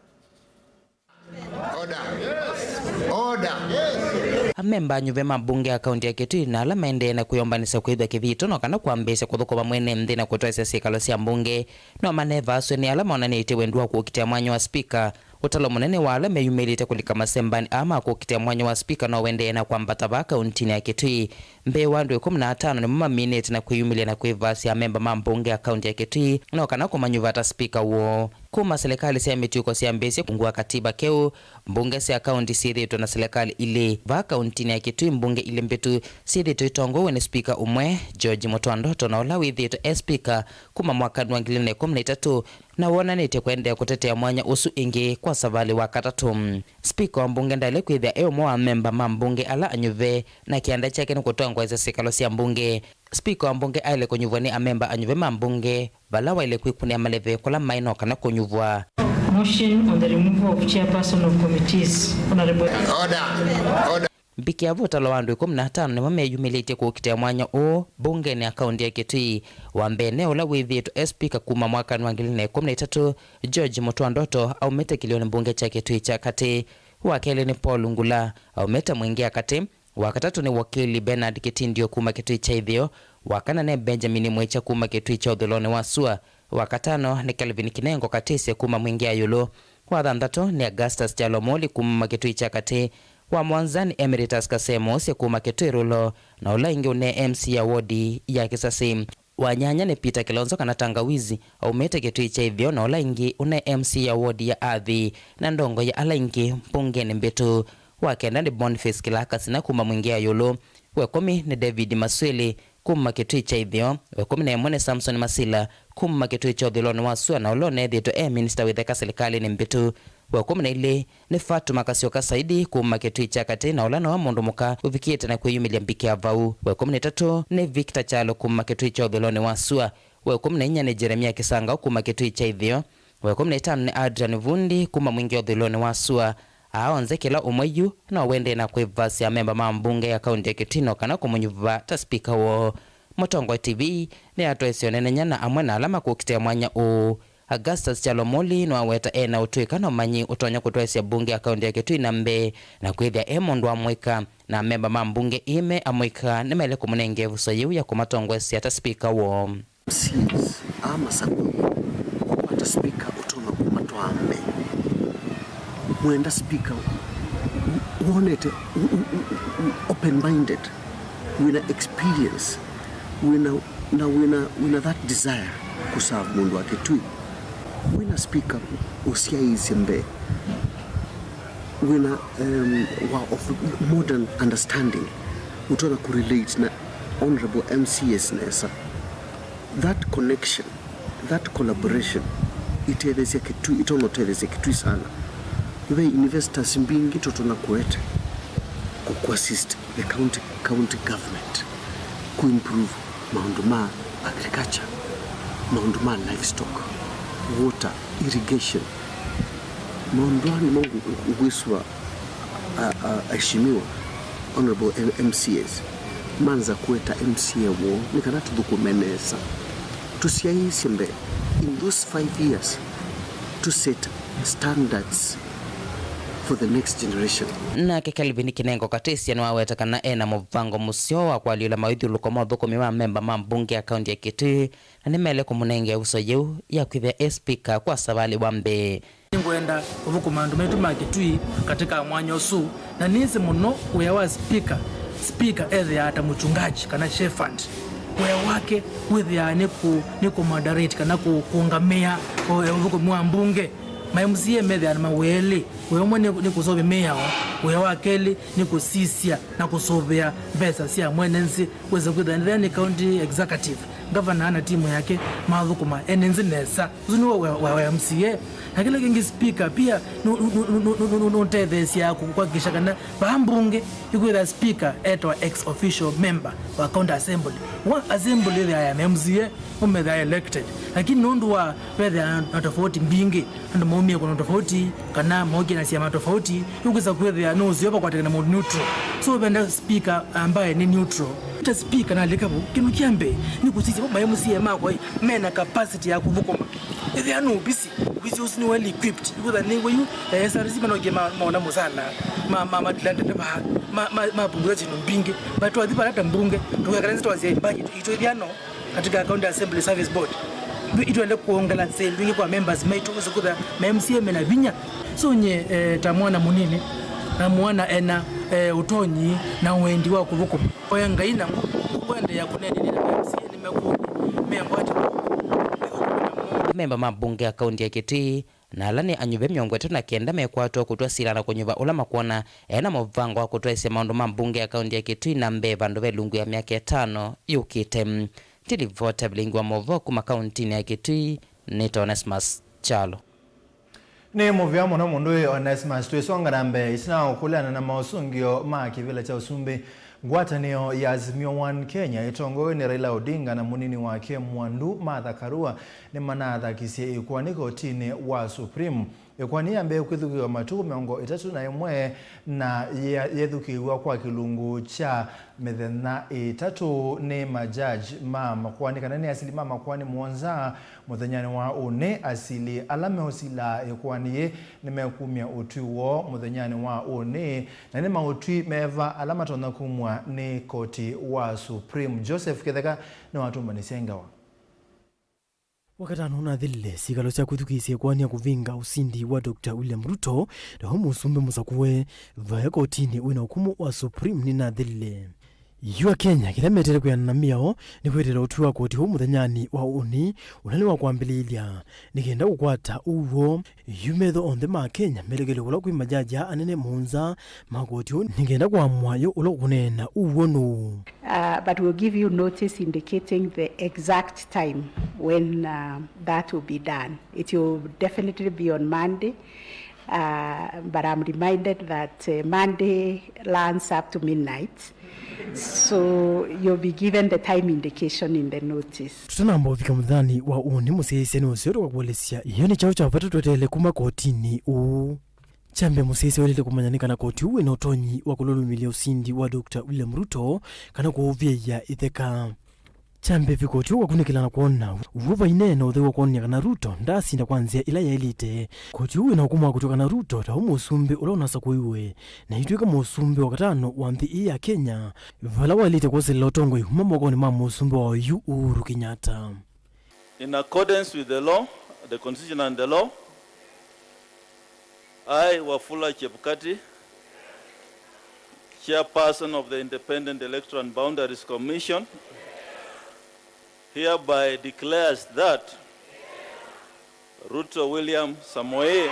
Order. Yes. Order. Yes.
Amemba nyuve mabunge akaunti ya Kitui na ala maendeleo kuyombanisa kwithwa kivito no kana kwambisa kuthukuma mwene mthina kutwesa sikalo sia mbunge no maneva aso ni ala monanite wendua kukitia mwanya wa speaker utalo munene wa ala meyumelite kulika masembani ama kukitia mwanya wa speaker no wende na kwambata ba akaunti ya Kitui mbe wandu 15 ni mama minute na kuyumilia na kuivasi ya memba mambunge akaunti ya Kitui no kana kumanyuvata speaker wo kuma serikali sia mituko sia mbesi kungua katiba keu mbunge sia akaunti sirito na serikali ile va akaunti ya Kitui mbunge ile mbetu sirito itongo wene speaker umwe George Motwandoto na ola withito speaker kuma mwaka 2013 na wona nite kwende kutetea mwanya usu ingi kwa savali wa katatu. Speaker wa mbunge ndale kwithia eo wa memba mambunge ala anyuve na kianda chake ni kutoa ngweza sikalo sia mbunge. Speaker wa mbunge aile kunyuvwani amemba anyuve mambunge bala ile kwikunia maleve kola maino kana kunyuvwa.
Motion on the removal of chairperson of committees. Honorable.
Order. Order.
Biki ya vota la wandu 15 ni wameyumilite kukitia mwanya o bunge ni akaunti ya Kitui wambene ula withito speaker kuma mwaka 2013 George Motwandoto au mete kilioni mbunge cha Kitui cha kati wakili ni Paul Ngula au mete mwingia kati wakatatu ni wakili Bernard Kitindio kuma Kitui cha hivyo wakana ne Benjamin Mwecha kuma Kitui cha udhulone wa Sua wakatano ni Kelvin Kinengo katise kuma mwingia yulo wadhandato ni Augustus Jalomoli kuma Kitui cha kati wa mwanzani Emeritus Kasemo se kuma Kitui rulo na ula ingi une MC ya wodi ya Kisasi wanyanya ni Peter Kilonzo kana tangawizi au mete Kitui cha hivyo na ula ingi une MC ya wodi ya Adhi na ndongo ya ala ingi mbunge ni mbetu wakenda ni Boniface Kilakasi na kuma mwingia yulo wekomi ni David Masweli kuma Kitui cha hivyo wekomi na Emone Samson Masila kuma Kitui cha udhuloni wa Sua na ulone dhito minister witheka serikali ni mbetu wakumi na ile ni Fatuma Kasioka Saidi kuma Kitui cha kati na ulana wa mundu muka uvikiete na kuyumilia mbiki ya vau wakumi na 3 ni Victor Chalo kuma Kitui cha udhuloni wa Sua wakumi na 4 ni Jeremia Kisanga kuma Kitui cha hivyo wakumi na 5 ni Adrian Vundi kuma mwingi wa udhuloni wa Sua aonze kila umweyu na wende na kuivasi ya memba mambunge ya kaunti ya Kitui no kana kumunyuva ta speaker wo Mutongo TV ni atoesionene nyana amwe na alama kukitia mwanya o Augustus Jalomoli no aweta ena utwika no manyi utonya kutwesia bunge akaunti ya Kitui na mbe na kwithia emondu amwika na memba mambunge ime amwika nemele kumunenge vuso yiu ya kumatongwesia ta speaker wo.
MCs ama sabu kwata speaker utona kumatwambe mwenda speaker wonete open minded wina experience wina that desire kuserve mundu wake tu wina speaker usiaisembe wina of modern understanding utona kurelate na honorable MCs nesa. That connection, that collaboration, itelezea kitu, itonotelezea kitu sana. Iwe investors mbingi totona kuete assist the county government improve maunduma agriculture, maunduma livestock, water, irrigation. Maundwani mungu ugwiswa aishimiwa honorable MCAs. Manza kueta MCA wo nikana tudukumenesa tusiaisembe in those 5 years to set standards for the next generation.
Na Kelvin Kinengo katesi ya wawetakana ena muvango musio wa kwa liula mawidhi ulukomo dhukumi wa memba mambunge ya kaunti ya Kitui na nimele kumunenge uso yeu ya kuithia speaker kwa savali wambe.
Ngwenda uvuku mandumetu makitui katika mwanyo su na nizi muno uyawa speaker ezi ya ata mchungaji kana shefand uya wake withi ya niku moderate kana kuungamia uvuku mwambunge maimzie medhi ya mawele uya mwe niku sobe meya uya wakeli niku sisia na kusobea besa siya mwenenzi weze kwitha ni county executive governor ana timu yake madhukuma enenzi nesa zunu wa MCA na kile kingi speaker pia nuntethesia kukwakisha kana bambunge ikwitha speaker eto ex official member wa county assembly wa assembly ya MCA umetha elected lakini nundu wa petha na tofauti mbingi ndo maumia kuna tofauti kana moja na siama tofauti yukwisa kwitha no ziopa kwa tekana neutral so benda speaker ambaye ni neutral ta speaker na lekabu kinu kiambe ni kusisi baba MCA makwa mena capacity ya kuvukoma if you know busy usini well equipped because the way you SRC manoge maona muzana ma dilande ma bunge chino mbingi but wadhipa hata mbunge tukakanisa twazia budget ito idiano katika county assembly service board ito ende kuongela sembingi kwa members mate kuzukuda MCA mena vinya so nye tamwana munini na muana ena utonyi na wendi wa kuvuko oyanga ina kwende ya kunene na MCA nimekuni membo memba mabunge ya kaunti ya Kitui na alani anyube miongo etu na kienda mekwatwa kutua silana kunyuva ulama kuona ena movango wa kutua isi maundu mabunge ya kaunti ya Kitui na mbe vandu ve lungu ya miaka 5 yukite tilivota Vilingi Wa Mauvoo kuma kaunti ya Kitui nito Onesmus Chalo.
Ni muvya muno mundu Onesmus tuisonga na mbe isina ukulana na mausungio maki vile cha usumbi ngwatanio ya Azimio One Kenya itongowe ni Raila Odinga na munini wake Mwandu Martha Karua ni manatha kisie ikuani kotini wa Supreme ikuani ambe kwithukiwa matuku miongo 31 na yethukiwa kwa kilungu cha methena 3 ni majaji makwani kana ni asili makwani muonza muthenyani wa une asili alame osila ikuani ni mekumia utuwo muthenyani wa une na ni mautui meva alama tona kumwa ni koti wa Supreme. Joseph Ketheka na watumba ni sengawa
wakatano na dhile sikalo cha kuthukisia kwani ya kuvinga usindi wa Dr. William Ruto na humu usumbe musakuwe vaya kotini wina hukumu wa Supreme ni na dhile Yua Kenya kilemetere kuyanamiao ni kwetera utuwa koti humu thanyani wa uni unani wa kuambililia nikenda kukwata uwo yumetho on the ma Kenya melegele kula kui majaja anene muunza makoti huu nikenda kwa mwayo ulo kunena uwo no.
But we'll give you notice indicating the exact time when that will be done. It will definitely be on Monday. But I'm reminded that Monday lands up to midnight. So you'll be given the time indication in the notice.
Tutanambo vika mdhani wa uni musese ni usioro kwa kuwalesia. Iyo ni chao cha patu tuwetele kuma kotini chambe musese walile kumanyanika na koti uwe na utonyi wa kululumilia usindi wa Dr. William Ruto kana kuhuvia ya itheka. Chambe vikoti uwa kunikila na kuona uvuva inena udhewa kuonia kana Ruto ndasi nda kwanzia ila ya elite koti uwe na hukumu kutoka na Ruto ta humu usumbe ula unasa kuiwe na hituika musumbe wakatano wa mthi ya Kenya vala wa elite kwa sila otongo ihuma mwakoni mamu usumbe wa Uhuru Kenyatta.
In accordance with the law, the Constitution and the law, I, Wafula Chebukati, Chairperson of the Independent Electoral and Boundaries Commission, hereby declares that Ruto William Samoei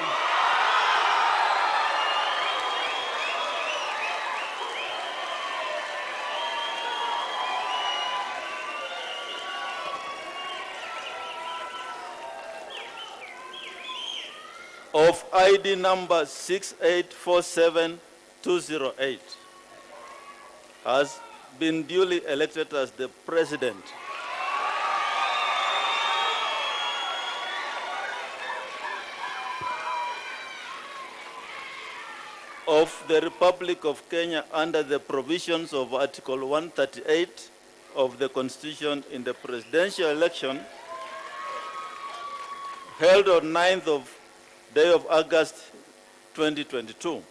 of ID number 6847208 has been duly elected as the President of the Republic of Kenya under the provisions of Article 138 of the Constitution in the presidential election held on 9th of day of August 2022.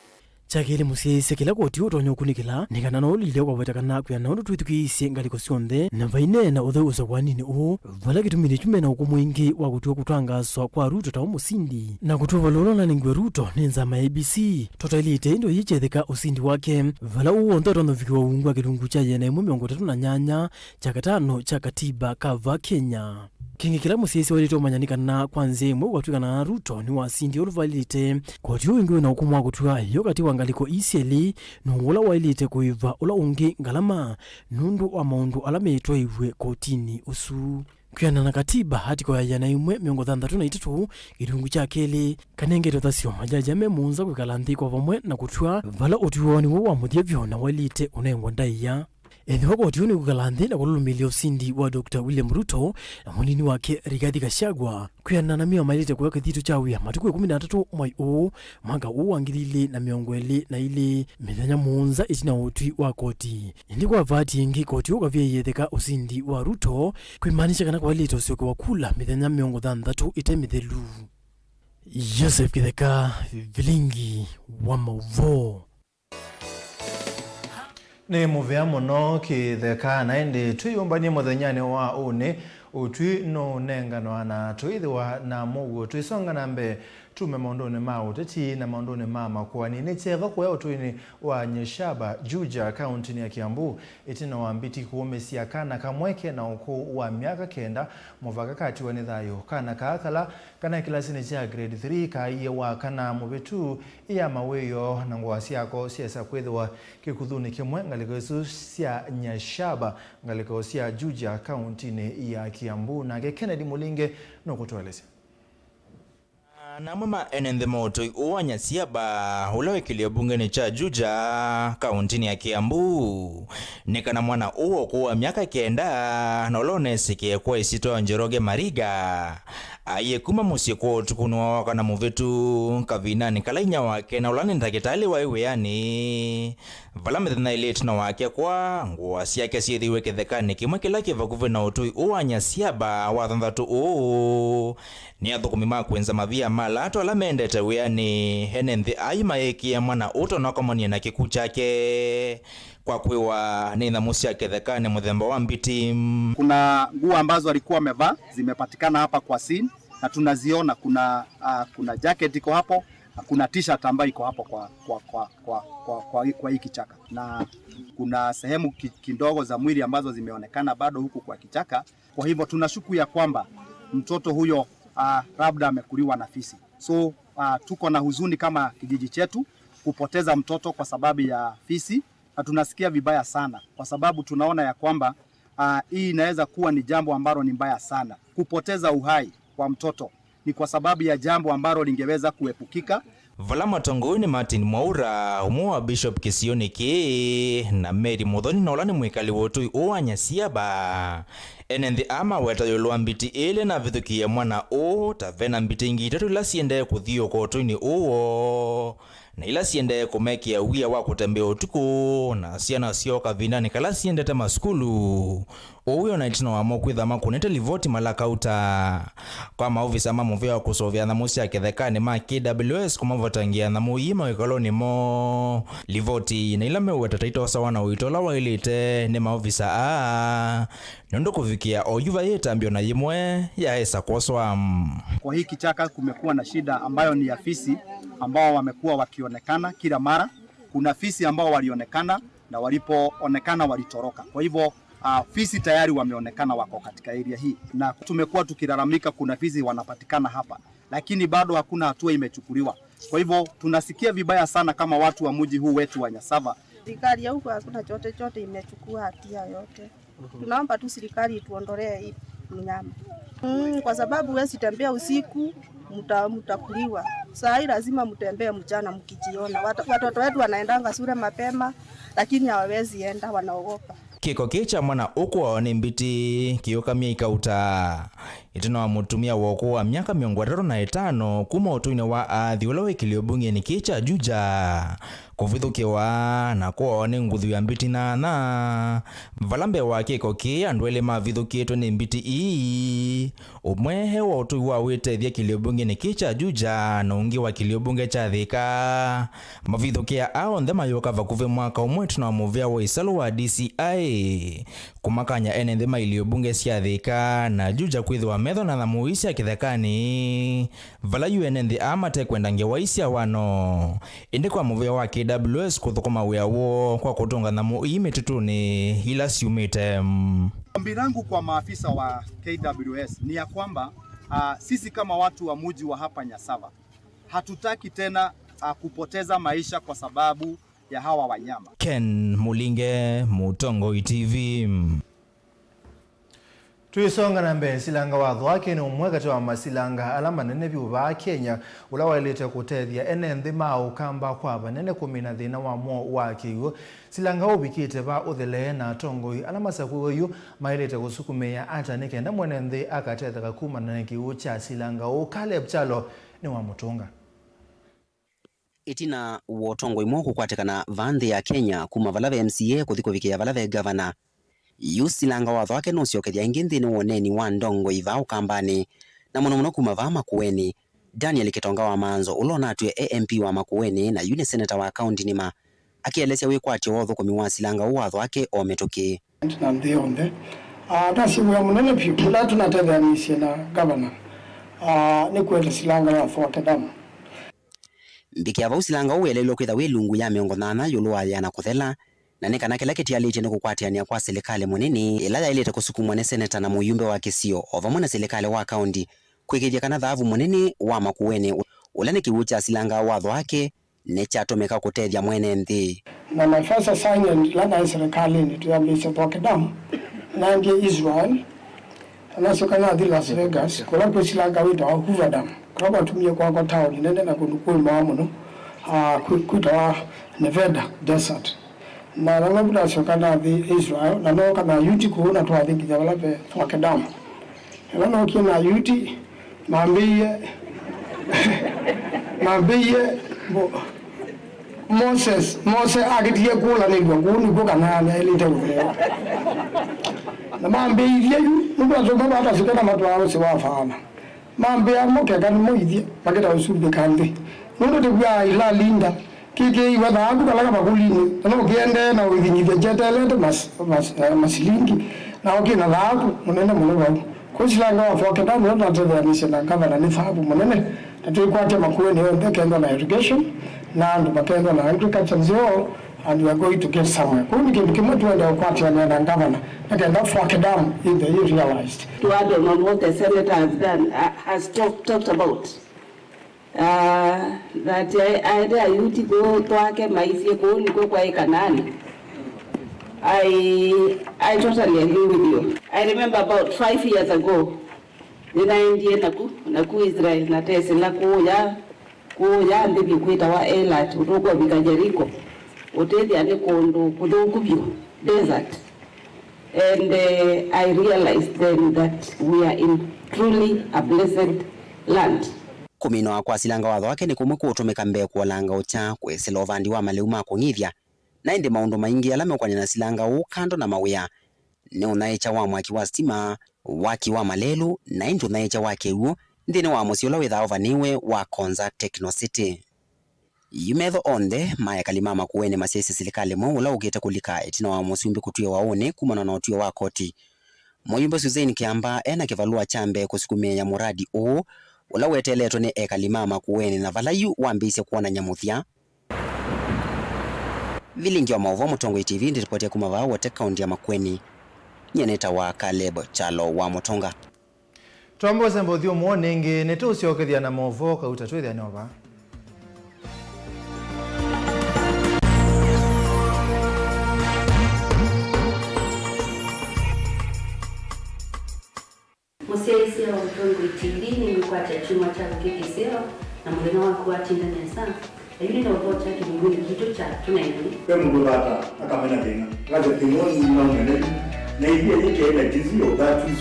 chakile musiese kila koti utonyo kunikila nikana no lile kwa watakana kwa na ndu tukisi ngaliko sionde na vaine na uthe usakwanini o vala kitumire chumena ukumwingi wa kutua kutangaswa kwa Ruto ta musindi na kutuva lolona ningwe Ruto nenza ma ABC totalite ndo yichetheka usindi wake vala uo ndoto no vikiwa ungwa kirungu cha yene mu 38 cha katano cha katiba kava Kenya. Kingi kila musiesi walito manyanika na kwanze mwe watuika na Ruto ni wasindi oluvalite kwa tiyo ingiwe na hukumu wa kutua yokati wangaliko isieli nungola wailite kuiva ula ungi ngalama nundu wa maundu alame itoa iwe kotini usu. Kuyana na katiba hati kwa yana imwe 33 kirungu cha keli kanenge totasio majaji amemunza kukalanthi kwa vamwe na kutua vala utuoni wa mudia vyona wailite unengwa ndaiya. Ethi wako utiuni kukalanthi na kululumilia usindi wa Dr. William Ruto na munini wake Rigathi Gachagua kuyana na miwa mailite kwa kithitu chawia matuku 13 mwai o mwaka uwangilili na miongweli na ili mithenya muunza itina utwi wa koti indi kwa vati ingi koti ukavye yetheka usindi wa Ruto kuimanisha kana kwa ilito usioke wakula mithenya miongo thanthatu ite mithelu. Joseph Kitheka, Vilingi Wa Mauvoo.
Ni muvea muno Kitheka na indi tuyumbanie muthenyani wa une utwi no nengano na tuithiwa na mugu tuisonga nambe tume maundoni ma uteti na maundoni ma makwani ni cheva kwa utwini wa Nyeshaba Juja kaunti ya Kiambu itina wa mbiti kuumesia kana kamweke na uku wa miaka kenda muvaka kati wa nithayo kana kaakala kana kilasini cha grade 3 kaiye wa kana mubetu iya maweyo na ngwasi yako siasa kwethwa kikuthuni kimwe ngaliko isu sia Nyeshaba ngaliko sia Juja kaunti ya Kiambu na Kennedy Mulinge no kutueleza.
Na mama enende moto uwanya siaba ulewe kilio bungeni cha Juja kaunti ya Kiambu nikana mwana uo kuwa miaka kenda na ulone sikie kwa isito Njoroge Mariga aye kuma musiko tukunwa wakana muvetu kavina nikalainya wake na ulane ntakitali wa iwe yani vala mithina ileti na wake kwa nguwa siyake siyethiwe Kitheka kimwe kila kiva kuve na utui uwanya siaba wa thanthatu uu ni athukumi kwenza mavia malato ala mendete wiani henenthi aimaekia mwana uto nakomania na kiku chake kwa kwiwa ni thamusia Kitheka ni muthemba wa mbiti.
Kuna nguo ambazo alikuwa wamevaa zimepatikana hapa kwa scene na tunaziona kuna jacket iko hapo, kuna t-shirt ambayo iko hapo kwa hii kichaka na kuna sehemu kidogo za mwili ambazo zimeonekana bado huku kwa kichaka. Kwa hivyo tunashuku ya kwamba mtoto huyo labda amekuliwa na fisi. So tuko na huzuni kama kijiji chetu kupoteza mtoto kwa sababu ya fisi na tunasikia vibaya sana kwa sababu tunaona ya kwamba hii inaweza kuwa ni jambo ambalo ni mbaya sana. Kupoteza uhai kwa mtoto ni kwa sababu ya jambo ambalo lingeweza kuepukika.
Vala matongoni Martin Mwaura umuwa Bishop Kisioni ki na Mary Muthoni na ulani mwikali wotu uwanya siaba enenthi ama weta yolua mbiti ile na vithukia mwana o tavena mbiti ingi itatu ila siende kuthio kotuini uo na ila siende kumekia wia wa kutembea utuku na siana sio kavinani kala siende tema skulu uyo na itino wa mokwitha makunete livoti malakauta kwa maofisa mamuvia wa kusovya na musi ya Kitheka ma KWS kumavotangia na muima wekoloni mo livoti na ila meweta taito sawa na uitola wa ilite ni maofisa nondo kufikia kuvithukia oyuva yetambio na yimwe yaesa koswa.
Kwa hii kichaka kumekuwa na shida ambayo ni ya fisi ambao wamekuwa wakionekana kila mara. Kuna fisi ambao walionekana na walipoonekana walitoroka. Kwa hivyo fisi tayari wameonekana wako katika area hii, na tumekuwa tukilalamika kuna fisi wanapatikana hapa, lakini bado hakuna hatua imechukuliwa. Kwa hivyo tunasikia vibaya sana kama watu wa mji huu wetu wa Nyasava.
Serikali ya huko hakuna chochote imechukua hatia yote. Tunaomba tu serikali ituondolee hii mnyama. Kwa sababu wewe sitembea usiku mtakuliwa. Saa hii lazima mtembee mchana mkijiona. Watoto wetu wanaendanga shule mapema lakini hawawezi enda, wanaogopa.
Kiko kicha mwana ukwa ni mbiti kiyokamia ikauta. Itino wa mutumia woko wa miaka 35 kuma utuine wa athi ula wekilio bunge ni kicha juja. Kuvithukiwa na kuwa ni nguthu ya mbiti na valambe wa kiko ki andwele mavithukitwe ni mbiti ii. Umwehe wa utui wa witethia kilio bunge ni kicha juja na ungi wa kilio bunge cha thika. Mavithukia ao ndema yoka vakuve mwaka umwe tuna muvea wa isalo wa DCI. Kumakanya ene ndema ilio bunge sia thika na juja kwithu wa metho na thamuisi ya kithekani. Vala yuene ndi amate kwendange wa isia wano. Indi kwa muvea wa KWS kuthukuma weawo kwa kutunga thamu imitutuni ila siumite.
Ombi langu kwa maafisa wa KWS ni ya kwamba sisi kama watu wa mji wa hapa Nyasava hatutaki tena kupoteza maisha kwa sababu ya hawa wanyama.
Ken Mulinge, Mutongo TV.
Tuisonga na mbele silanga watho wake ni umwega wa masilanga alama nene vyuva Kenya ula wailete kutethia ene nthima ukamba kwa banene kumina thina wa mo wake yu silanga ubikite ba uthele na tongoi alama sakuo yu mailete kusukumia ata nikenda mwene nthi akatetha kuma na kiu cha silanga ukale chalo ni wa mutunga.
Itina wotongo imwe kukwatekana vanthi ya Kenya kuma valave MCA kuthikuvikia valave governor. Yusilanga watho wake nuciokethia ingi nthini woneni wa ndongo iva ukambani na muno kuma va Makueni. Daniel Kitonga wa Manzo ulona atue AMP wa Makueni na yune senator wa county nima akielesya wikwatio wotho kumiwa silanga watho wake o metuki.
Na ndionde tasi mwe munene pyu la tunatethia misi na governor ni kwenda silanga watho wake damu.
Mbikia va usilanga uwelelo kwitha wilungu ya 80 yulwa ya na kuthela na nikana kila kitialite ni kukwatiania kwa serikali munini ila yailete kusukumwa ne senator na muyumbe wa kisio ovamwe na serikali wa county kwikithia kana thavu munini wa Makueni ula ni kiucha silanga watho wake ne chatomeka kutethia mwene nthi.
Na my first assignment la serikali ni tuyambise toke damu na ndiye Israel na sokana di Las Vegas kula kwa silanga wito wa Hoover Dam kwa tumie kwa town nende na kundukui maamuno kuita Nevada desert na nangabula sokana di Israel na no kana yuti ko na to athingi jabala pe toke damu na kina yuti mambiye Moses agitie kula ni nguni ko kana na elite utheo na mambiye yu ndo zoba hata sikana matwaro siwafana mambe amoke kan moithie bageta usumbe kandi ndo de bya ila linda kike iwatha angu kala bakulini no kiende na uthinyithia jetelete masilingi na okina thabu munene muno wau kusilanga wafoke damu ndo atethania na gavana ni thabu munene tuikwate Makueni yonthe kendo na irrigation na ndo bakendo na agriculture zero and we are going to get somewhere. Kuni kimwe tuende ukwate na gavana na foke damu in the realized.
To add on what the senator has done, has talked about that I yuti go twake maisi ko ni ko kwa ikanani. I totally agree with you. I remember about 5 years ago ninaendie naku Israel na tese la kuya ndibi kwita wa Elat utoko bika Jericho utethia ni kundu kuthukubio desert and I realized then that we are in truly a blessed land.
Kumino kwa silanga watho wake ni kumwe kutumika mbe kuolanga ucha kwesela ovandi wa maleu ma kungithia na indi maundu maingi alame kwanya na silanga ukando na mawia ne unaicha wa mwaki wa stima waki wa malelu na indi unaicha wake uo nthini wa musio witha ovaniwe wa Konza Techno City. Yumetho onde maya kalima Makueni masese serikali mo ula ugete kulika itina wa musumbi kutuye waone kumana na utuye wa koti Muyumba Suzanne Kiamba ena kivalua chambe kusukumia ya muradi uu ula weteletwo ni ekalimama kuweni na valayu wambise kuona nyamuthia. Vilingi Wa Mauvoo Mutongo TV ndiripotia kumavaa wote kaunti ya Makueni. Nyeneta wa Caleb Chalo wa Mutonga.
Tombo sembo thio morning netu usiokethia na Mauvoo kauta twithia nova.
Museisi wa Mutongo TV ni mkwata chuma cha kukikiseo na mulina wa kuatinda nesa. Yule na uvocha kimwili kitu cha tunaini.
Kwa mungu bata akamena tena. Kaza timoni mnaongene na hivi yake ile jizio that is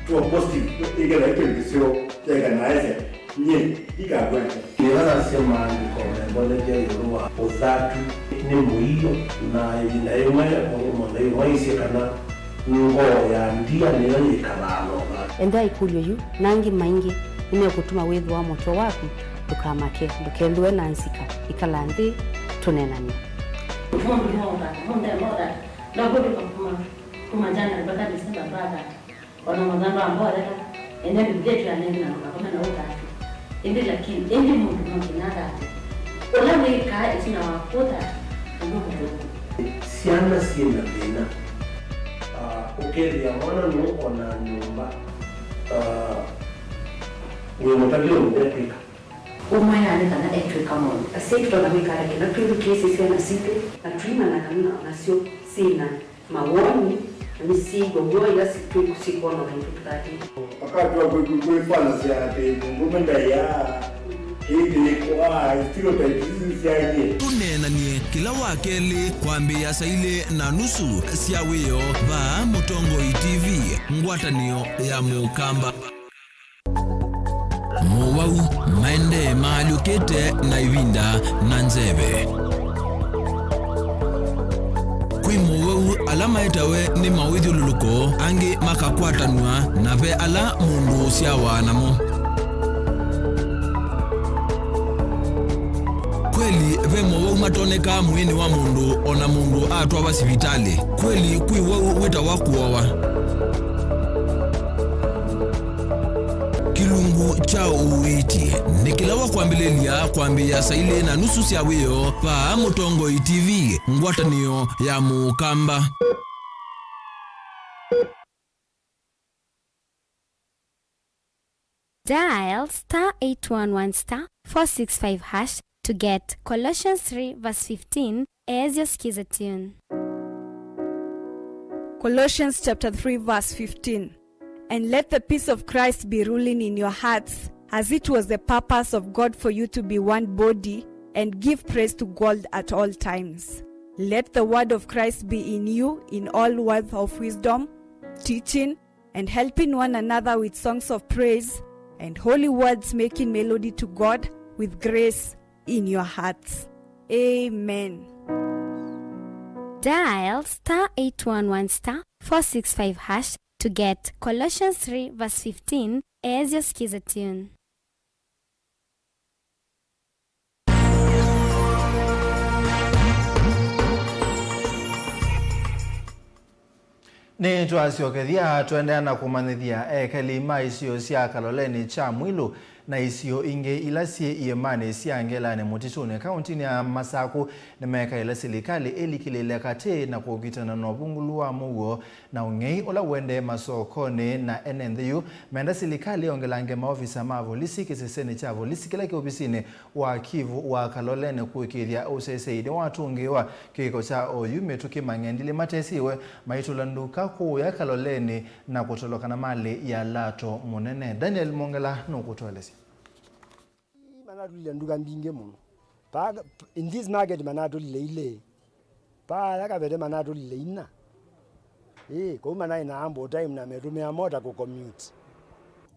to a positive ile ile kisio ya naise. Nye ikagwanja.
Kiana sema ni kwa mbona je yorua uzatu ni muhiyo na yimwe na yimwe isikana ngo ya ndia ni ikalalo.
Enda ikulyo yu nangi maingi nimekutuma wewe wa moto wako tukamake dukenduwe nansika ikalandi tunenani
Monda na godo kuma jana mpaka Desemba mpaka wana madhamba ambao dada enda bidete ya nenda na kama na utatu ende lakini ende mundu mkinada ola weka isina wakota ndio
siana sina tena ukeli ya mwana nuko na nyumba wewe mtapika
umaya kana etwe kama asiyetu na mikara kina tuwe kesi sana siku na tuima na kana na sio sina mawoni ni sigo ngoja siku kusiko na kitu tukati
wakati wa kuifanya siate ngomenda ya hivi kwa stilo taitizi siaje
tunena nie kila wakeli kwambia saile na nusu siawio ba Mutongo TV ngwatanio ya mukamba Muwau maende maalukete na ivinda na nzebe. Kui muwau alama etawe ni mawidhi luluko angi makakwatanua na ve ala mundu siawa namo. Kweli ve muwau matoneka muini wa mundu ona mundu atwa basivitali. Kweli kui wau wita wakuwawa. Kilungu cha uwiti nikilawa kwambilelia kwambia saile na nusu siawio pa Mutongo TV ngwatanio ya mukamba.
Dial *811*465# to get Colossians 3 verse 15 as your skiza tune.
Colossians chapter 3 verse 15. And let the peace of Christ be ruling in your hearts, as it was the purpose of God for you to be one body, and give praise to God at all times. Let the word of Christ be in you in all words of wisdom, teaching and helping one another with songs of praise and holy words, making melody to God with grace in your hearts. Amen.
Dial *811*465# to get Colossians 3 verse 15 as your skiza tune.
Ni twasiokethia tuendea na kumanithia ekelima isio sia kaloleni cha mwilu na isio inge ilasie iemane siangelane mutitune kauntini ya Masaku nimeka ila serikali elikilele kate na kukitana na Bungulu Wa Mauvoo na ungei ola wende masokone na NNDU menda serikali ongelange maofisa mavo lisikiseseni chavo lisikilake ofisini wa Kivu wa kalolene kuikiria useseide watungiwa kiko cha oyume tukimangendili matesiwe maitulanduka kuya kalolene na kutoloka na mali ya lato munene. Daniel Mongela nukutolesi.
Manatulile nduka mbinge muno. In this market manatulile ile. Yakavete manatulile ina. Kwa mana ina ambo time na metumia mota kucommute.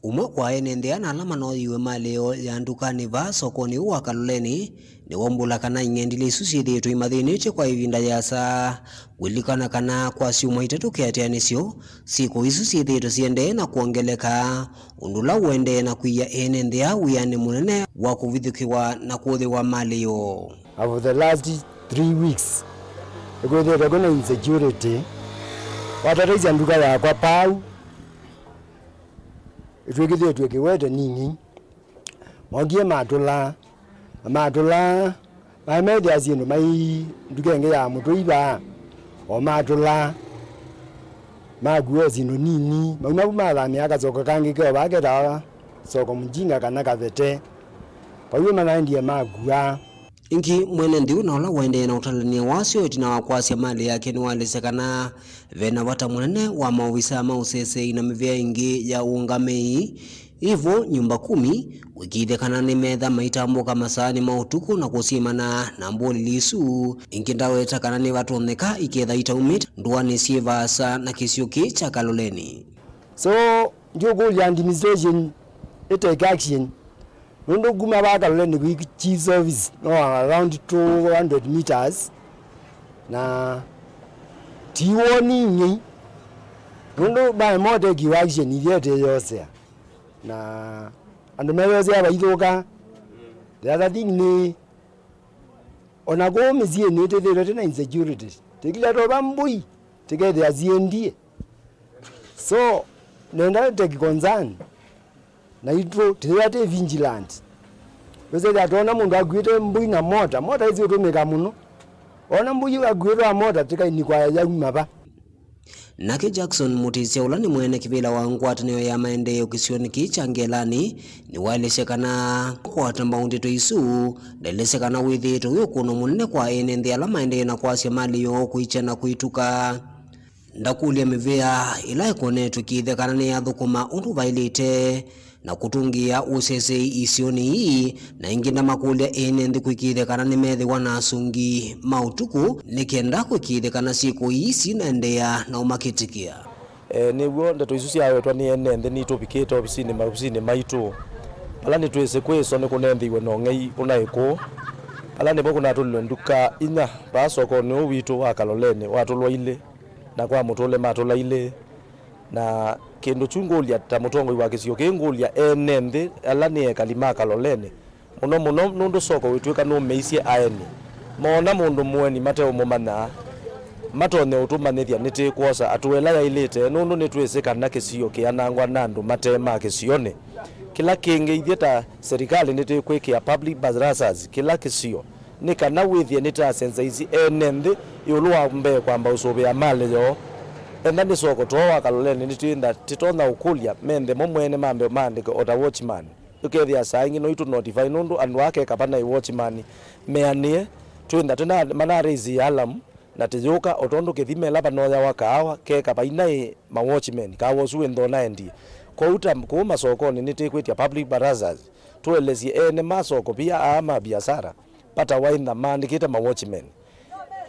Umwe kwa enendea na alama no iwe maleo ya ndukani va sokoni uwa kaloleni ni wombula kana ingendile isusi yetu imathiniche kwa ivinda yasa wilikana kana kwa siuma itatu kiatianisio siku isusi yetu siende na kuongeleka undula uende na kuia enendea uyane munene wa kuvithukiwa na kuothiwa maleo.
Over the last 3 weeks because they're going insecurity watataiza nduka ya kwa pau itwekithie twekiwete nini mongie matula maemethia sindu mai ndukenge ya mutuiva o matula maguo sindu nini mauma mathamia akacoka kangi keo baketaga soko mjinga kana kavete pauyo manaendie magua
ingi mwene ndiu na ola wende na utalania wasio itina wa kwasya mali yake ni walesekana vena wata munene wa maovisa mausese na mivea ingi ya uungamei ivo nyumba 10 wikithekana ni metha maitambo kama sani mautuku na kusimana na mboli lisu ingi ndaweta kana ni watoneka iketha itaumit nduani sievasa na kisioki cha Kaloleni.
So ndio goal administration take action Nundo guma ba Kaloleni ku chief service no around 200 meters na tiwoni nyi nundo ba mode ki action ile yose na ando meweze abaithoka the other thing ni onago mezie ni tete na insecurity tikila to bambui tikete aziendie so nenda take concern na itro tete vigilant bese datona mundu agwite mbui na mota hizo tumeka muno ona mbui agwite mota tikaini kwa ya mapa.
Nake Jackson Mutisia ulani mwene kivila wa ngwatanio ya maendeleo kisioni cha Ngelani ni waleshekana kwa tambaundi to isu deleshekana withito yokuno munene kwa enende ala maendeleo na kwasya mali yo kuicha na kuituka ndakulia mivea ila ikone tukithekana ni athukuma undu vailite na kutungia usese isioni hii na ingina makulia enende kuikithekana ni methi wanasungi mautuku nikenda kuikithekana siku isi na endea na umakitikia
niguo ndeto isu ciawetwa ni enende ni tupikite obisini maitu ala ni twese kweso ni kunendhiwe no ngei unaiku ala ni boku natulwe nduka inya basoko ni witu wa Kaloleni watulwa ile na kwa mutule matula ile na kendo chungulia ta mutongo wa kisio kengulia enende ala ni kalima Kaloleni muno nundu soko witweka no meisie aeni mona mundu mweni mateo mumana matone utumanithia niti kwosa atuela ya ilite nundu nitwese kana kisio kianangwa nandu matema kisione kila kinge ithieta serikali niti kwikia public buses kila kisio ni kana withie nita senza izi enende yulwa mbe kwamba usobe ya mali yo enda ni soko to wa Kaloleni nitwinda titona ukulia mende momwene mambe mandike ota watchman ukethia saingi no itu notify nundu andu ake kapana I watchman meanie twinda tena manarizi alam na tijuka otondo kithimela panoya wakawa ke kapaina ma watchman kawo suendo naendi kwa uta kuma sokoni nitikwitia public buses tuelezi ene masoko pia ama biashara pata wainda mandikite ma watchman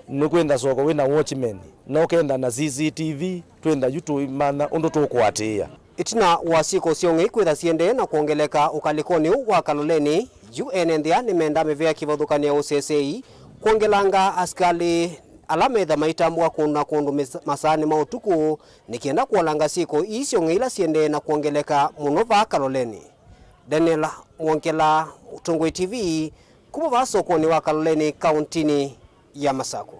nukwenda soko wina watchman no kenda na CCTV twenda YouTube mana undu tukwatia
itina wasiko sionge kwitha siende na kuongeleka ukalikoni wa Kaloleni UNNDA ni menda mevea kivathukania UCCI kuongelanga askali alametha maitambua kuna kundu masani mautuku nikienda kuolanga siko isio ngeila siende na kuongeleka muno va Kaloleni. Daniel Mwonkela, Utongoi TV, kubo va sokoni wa Kaloleni kauntini ya Masako.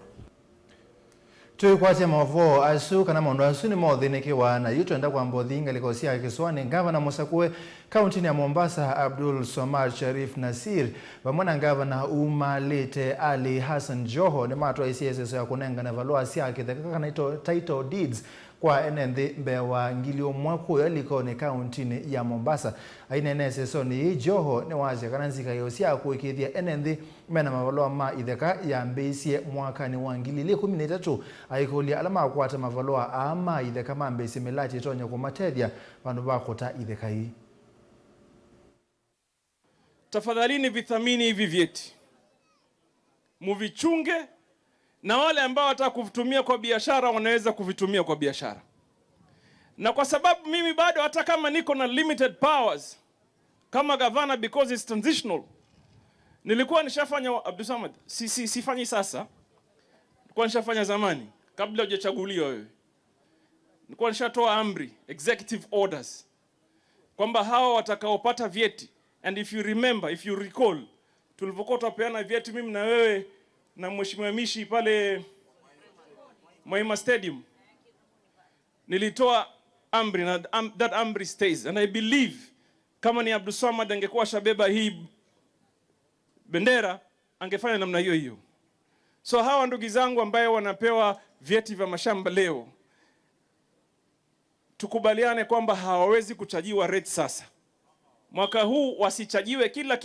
Tuikwate Mauvoo asu kana mondo asu ni mothinekiwa na yutwenda kwa mbothinga likosia kiswani gavana Musakwe kauntini ya Mombasa Abdul Somar Sharif Nasir vamwana gavana Umalite Ali Hassan Joho ni matwa ICSS ya kunenga na valua siake kana title deeds kwa enende mbewa ngilio mwako ya likoni kauntini ya Mombasa aina NSSO ni Joho ni wazi kana nzika yosia kuikithia enende mena mavalua ma idheka ya mbesie mwaka ni wangilile 13 aikolia alama kwata mavalua ama idheka ma mbesi melati tonya kumatethia vandu bakota idheka hii.
Tafadhalini vithamini hivi vyeti, muvichunge, na wale ambao wataka kuvitumia kwa biashara wanaweza kuvitumia kwa biashara. Na kwa sababu mimi bado hata kama niko na limited powers kama gavana because it's transitional, nilikuwa nishafanya Abdul Samad, sifanyi sasa, nilikuwa nishafanya zamani kabla hujachaguliwa wewe. Nilikuwa nishatoa amri, executive orders, kwamba hawa watakaopata vyeti. And if you remember, if you recall, tulipokuwa tupeana vyeti mimi na wewe na Mheshimiwa Mishi pale MUEMA Stadium, nilitoa amri na that amri stays. And I believe kama ni Abdulswamad angekuwa shabeba hii bendera angefanya namna hiyo hiyo. So hawa ndugu zangu ambaye wanapewa vyeti vya mashamba leo, tukubaliane kwamba hawawezi kuchajiwa rate sasa. Mwaka huu wasichajiwe kila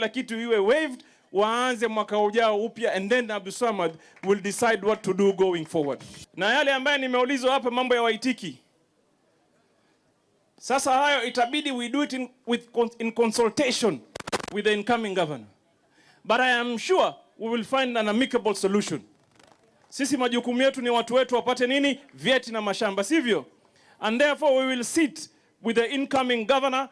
kitu iwe waived, waanze mwaka ujao upya, and then Abdulswamad will decide what to do going forward. Na yale ambaye nimeulizwa hapa mambo ya Waitiki, sasa hayo itabidi we do it in consultation with the incoming governor. But I am sure we will find an amicable solution. Sisi majukumu yetu ni watu wetu wapate nini? Vyeti na mashamba, sivyo? And therefore we will sit with the incoming governor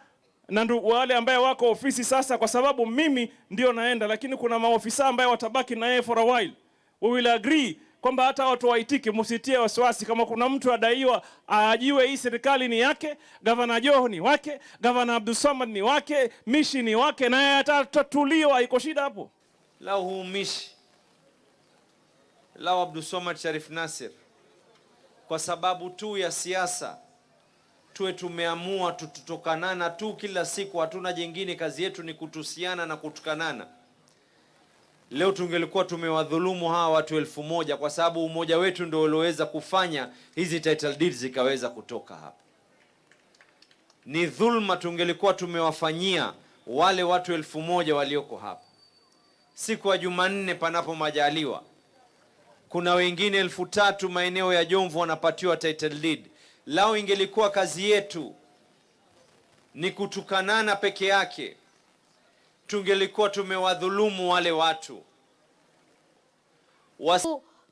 na wale ambaye wako ofisi sasa, kwa sababu mimi ndio naenda, lakini kuna maofisa ambaye watabaki na yeye for a while. We will agree kwamba hata watu Waitiki msitie wasiwasi, kama kuna mtu adaiwa ajiwe hii serikali ni yake, Governor Joho ni wake, Governor Abdulswamad ni wake, Mishi ni wake, na yeye atatuliwa, iko shida hapo.
Lao huu Mishi, lao Abdulswamad Sharif Nasir, kwa sababu tu ya siasa tuwe tumeamua tututokanana tu kila siku, hatuna jingine, kazi yetu ni kutusiana na kutukanana. Leo tungelikuwa tumewadhulumu hawa watu 1000 kwa sababu umoja wetu ndio ulioweza kufanya hizi title deeds zikaweza kutoka hapa. Ni dhulma tungelikuwa tumewafanyia wale watu 1000 walioko hapa. Siku ya Jumanne panapo majaliwa, kuna wengine 3000 maeneo ya Jomvu wanapatiwa title deed. Lao ingelikuwa kazi yetu ni kutukanana peke yake, tungelikuwa tumewadhulumu wale watu.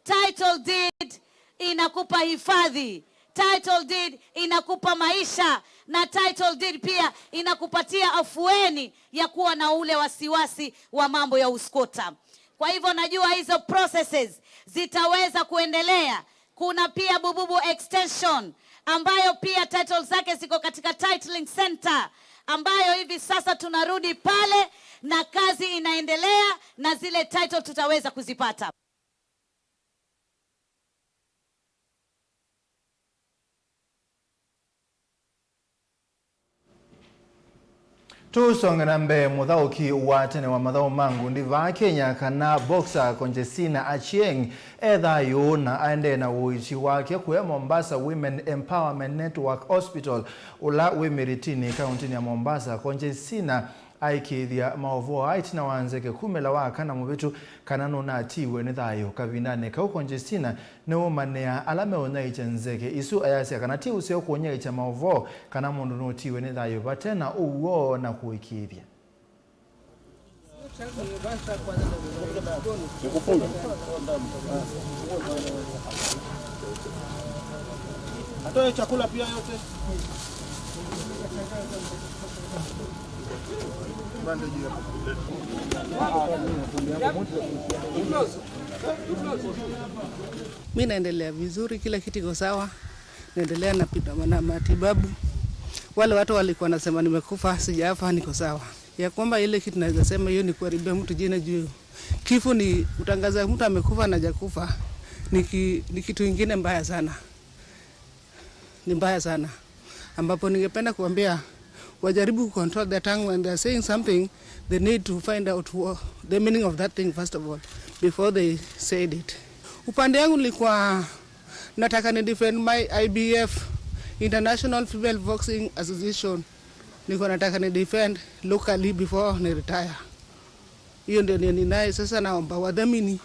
Title deed inakupa hifadhi, title deed inakupa maisha, na title deed pia inakupatia afueni ya kuwa na ule wasiwasi wa mambo ya uskota. Kwa hivyo najua hizo processes zitaweza kuendelea. Kuna pia Bububu extension ambayo pia title zake ziko katika titling center, ambayo hivi sasa tunarudi pale na kazi inaendelea na zile title tutaweza kuzipata.
Tusonga na mbe muthauki wa tene wa mathau mangu ndiva Kenya kana boxer Conjestina Achieng ethayo na aende na uichi wake kwa Mombasa Women Empowerment Network Hospital ula wimiritini kaunti ya Mombasa. Conjestina aikithia mauvoo aitina wanzeke kumela wa kana mubitu kana nuna atiwe ni thayo kavinane kau. Conjestina ne umanea alame ona ichanzeke isu ayasi kana ti usio kuonya icha mauvoo kana mundu no tiwe ni thayo batena uwo na kuikithia
atoe chakula pia yote.
Mimi naendelea vizuri, kila kitu kiko sawa. Naendelea na matibabu. Wale watu walikuwa nasema nimekufa, sijafa, niko sawa. Ya kwamba ile kitu naweza sema hiyo ni kuharibia mtu jina juu. Kifo ni utangaza mtu amekufa na hajakufa. Ni kitu kingine mbaya sana. Ni mbaya sana. Ambapo ningependa kuambia wajaribu control their tongue when they are saying something. They need to find out the meaning of that thing first of all before they said it. Upande yangu nilikuwa nataka ni defend my IBF, International Female Boxing Association. Nilikuwa nataka ni defend locally before ni retire. Hiyo ndio ninaye sasa. Naomba wadhamini,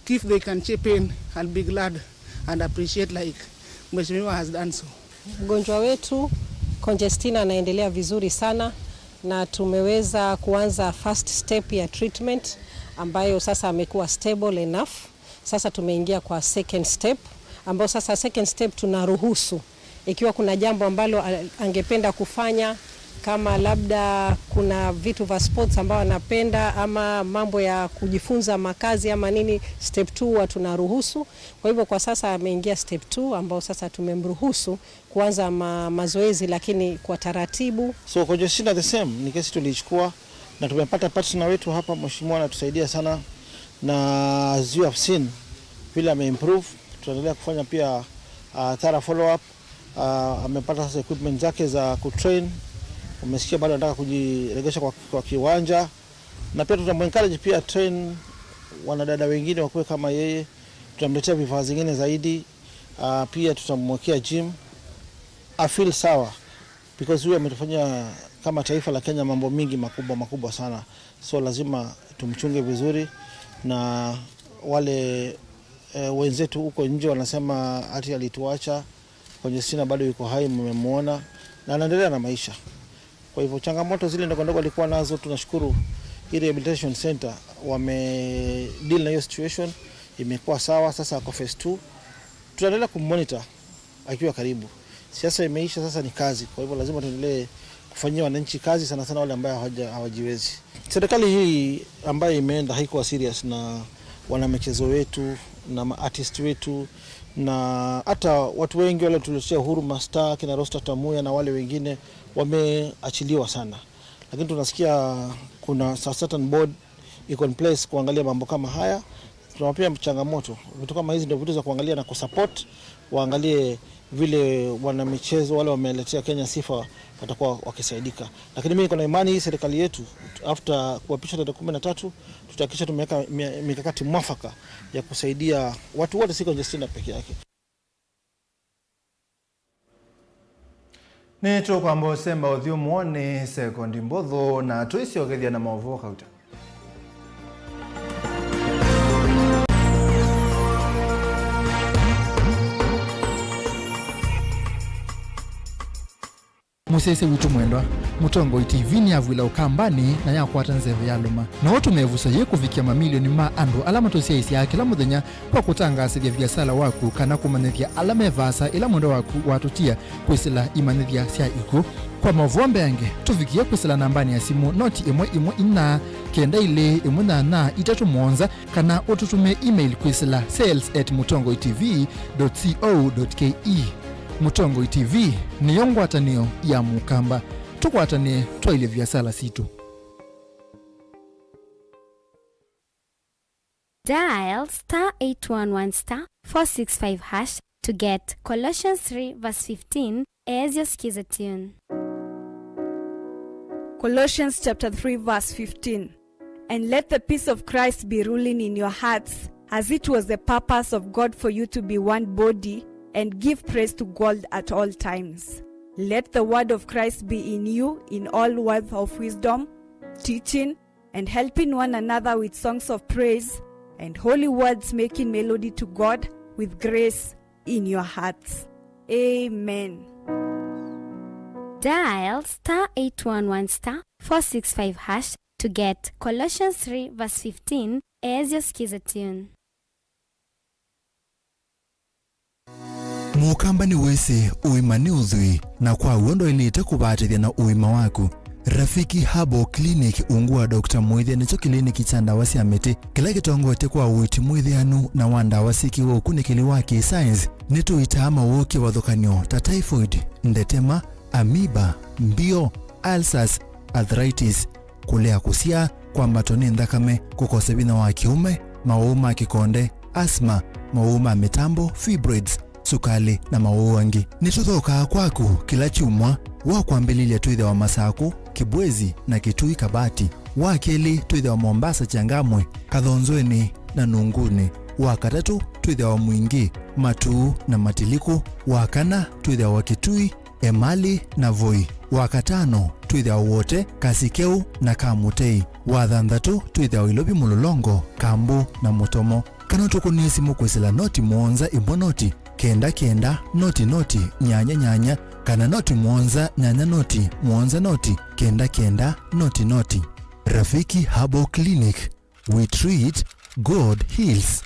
if they can chip in, I'll be glad and appreciate like Mheshimiwa has done so.
Mgonjwa wetu Conjestina anaendelea vizuri sana na tumeweza kuanza first step ya treatment ambayo sasa amekuwa stable enough. Sasa tumeingia kwa second step ambayo sasa second step tunaruhusu ikiwa kuna jambo ambalo angependa kufanya, kama labda kuna vitu vya sports ambao anapenda ama mambo ya kujifunza makazi ama nini, step 2 tunaruhusu. Kwa hivyo kwa sasa ameingia step 2 ambao sasa tumemruhusu kuanza mazoezi lakini kwa taratibu.
So Conjestina the same ni kesi tulichukua na tumepata partner wetu hapa, mheshimiwa anatusaidia sana, na as you have seen vile ameimprove. Tunaendelea kufanya pia thorough follow up amepata sasa equipment zake za kutrain. Umesikia bado anataka kujiregesha kwa kiwanja, na pia tutamwencourage pia train wanadada wengine wakuwe kama yeye. Tutamletea vifaa zingine zaidi, pia tutamwekea gym. I feel sawa because huyu ametufanya kama taifa la Kenya mambo mingi makubwa sana, so lazima tumchunge vizuri. Na wale wenzetu huko nje wanasema ati alituacha, Conjestina bado yuko hai, mmemwona na anaendelea na maisha. Kwa hivyo changamoto zile ndogo alikuwa nazo, tunashukuru hii rehabilitation center wame deal na hiyo situation, imekuwa sawa. Sasa kwa phase 2 tunaendelea kumonitor akiwa karibu. Siasa imeisha, sasa ni kazi. Kwa hivyo lazima tuendelee kufanyia wananchi kazi, sana wale ambao hawajiwezi. Serikali hii ambayo imeenda haikuwa serious na wana michezo wetu na artist wetu, na hata watu wengi wale tuliletea uhuru master kina Rosta Tamuya na wale wengine wameachiliwa sana. Lakini tunasikia kuna certain board iko in place kuangalia mambo kama haya. Tunawapia changamoto. Vitu kama hizi ndio vitu za kuangalia na kusupport, waangalie vile wana michezo wale wameletea Kenya sifa watakuwa wakisaidika. Lakini mimi niko na imani hii serikali yetu after kuapisha tarehe 13 tutahakikisha tumeweka mikakati mwafaka ya kusaidia watu wote, si Conjestina peke yake.
Neto kwamba usemba uthio muone sekondi mbotho na tuisi ogethia na mauvoo kauta. Musese witu mwendwa Mutongo TV ni avwila ukambani na yakwata nzeve ya luma na watu mevusa ye kufikia mamilioni ma andu alama tosia isi ya kila muthenya kwa kutangasithia biasala waku kana kumanithia alama evasa ila mwendo waku watutia kwisila imanithia sia iku. Kwa mavuombe yange tufikia kwisila nambani ya simu noti ina kenda ile na itatu mwonza kana ututume email kwisila sales@mutongoitv.co.ke. Mutongo TV ni yongwatanio ya mukamba, tukwatanie twaile biasala situ.
Dial *811*465# to get Colossians 3:15 as your skiza tune.
Colossians chapter 3 verse 15. And let the peace of Christ be ruling in your hearts, as it was the purpose of God for you to be one body, and give praise to God at all times. Let the word of Christ be in you in all words of wisdom, teaching and helping one another with songs of praise and holy words, making melody to God with grace in your hearts. Amen.
Dial *811*465# to get Colossians 3:15 as your skiza tune.
Mukamba ni wese uimani uzui na kwa uondo ilite kubatithia na uima waku. Rafiki Habo Clinic ungua Dr. Mwithia nicho kliniki cha ndawa cia miti kila gitongote kwa uiti mwithianu na wanda wasiki wa ukunikili wa science nitu itama woke wathukanio ta typhoid, ndetema, amoeba, mbio, ulcers, arthritis, kulea kusia, kwa matoni ndakame, kukose bina wa kiume, mauma kikonde, asthma, mauma mitambo, fibroids, sukali na mauwangi. Nituthoka kwaku kila chumwa wa kwambililia tuithe wa Masaku, Kibwezi na Kitui Kabati, wa keli tuithe wa Mombasa Changamwe, Kathonzweni na Nunguni, wa katatu tuithe wa Mwingi, Matuu na Matiliku, wa kana tuithe wa Kitui, Emali na Voi, wa katano tuithe wa wote Kasikeu na Kamutei, wa thanthatu tuithe wa Ilobi Mulolongo, Kambu na Mutomo. Kana tukunisi mukwesila noti mwonza imbonoti kenda noti nyanya kana noti mwonza nyanya noti mwonza noti kenda noti. Rafiki Habo Clinic, we treat, God heals.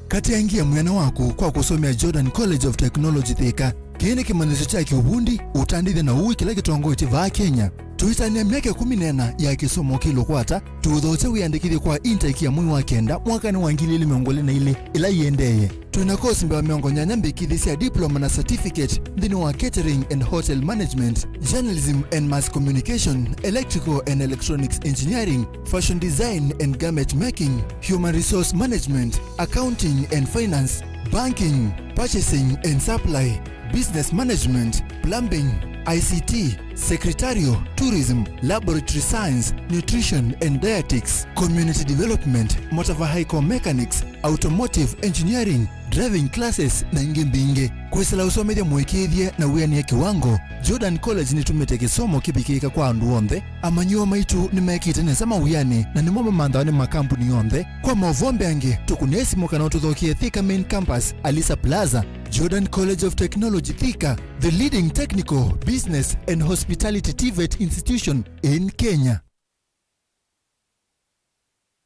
Kati yangia mwana wako kwa kusomea Jordan College of Technology Thika, kini kimanisho cha kiubundi utandithia na uwi kila kitongo itiva Kenya. tuitania miaka 14 ya kisomo kilokwata tuthote wiyandikithie kwa intake ya mwei wa kenda mwakani wa 2022 ila yendeye. Tuna kosi mbewa miongo nyanya mbikithi cia diploma na certificate thini wa catering and hotel management, journalism and mass communication, electrical and electronics engineering, fashion design and garment making, human resource management, accounting and finance, banking, purchasing and supply, business management, plumbing, ICT, secretarial, tourism, laboratory science, nutrition and dietetics, community development, motor vehicle mechanics, automotive engineering, driving classes na ingi mbingi. Kwesela usomethia mwekithie na wianie kiwango, Jordan College nitumite kisomo kibikika kwa andu onthe, amanyiwa maitu nimekite nesa mawiani na nimoma mandhaoni makampuni onthe. Kwa mauvombe ange, tukunesi moka na ututhokie Thika Main Campus, Alisa Plaza, Jordan College of Technology Thika, the leading technical, business and hospitality TVET institution in Kenya.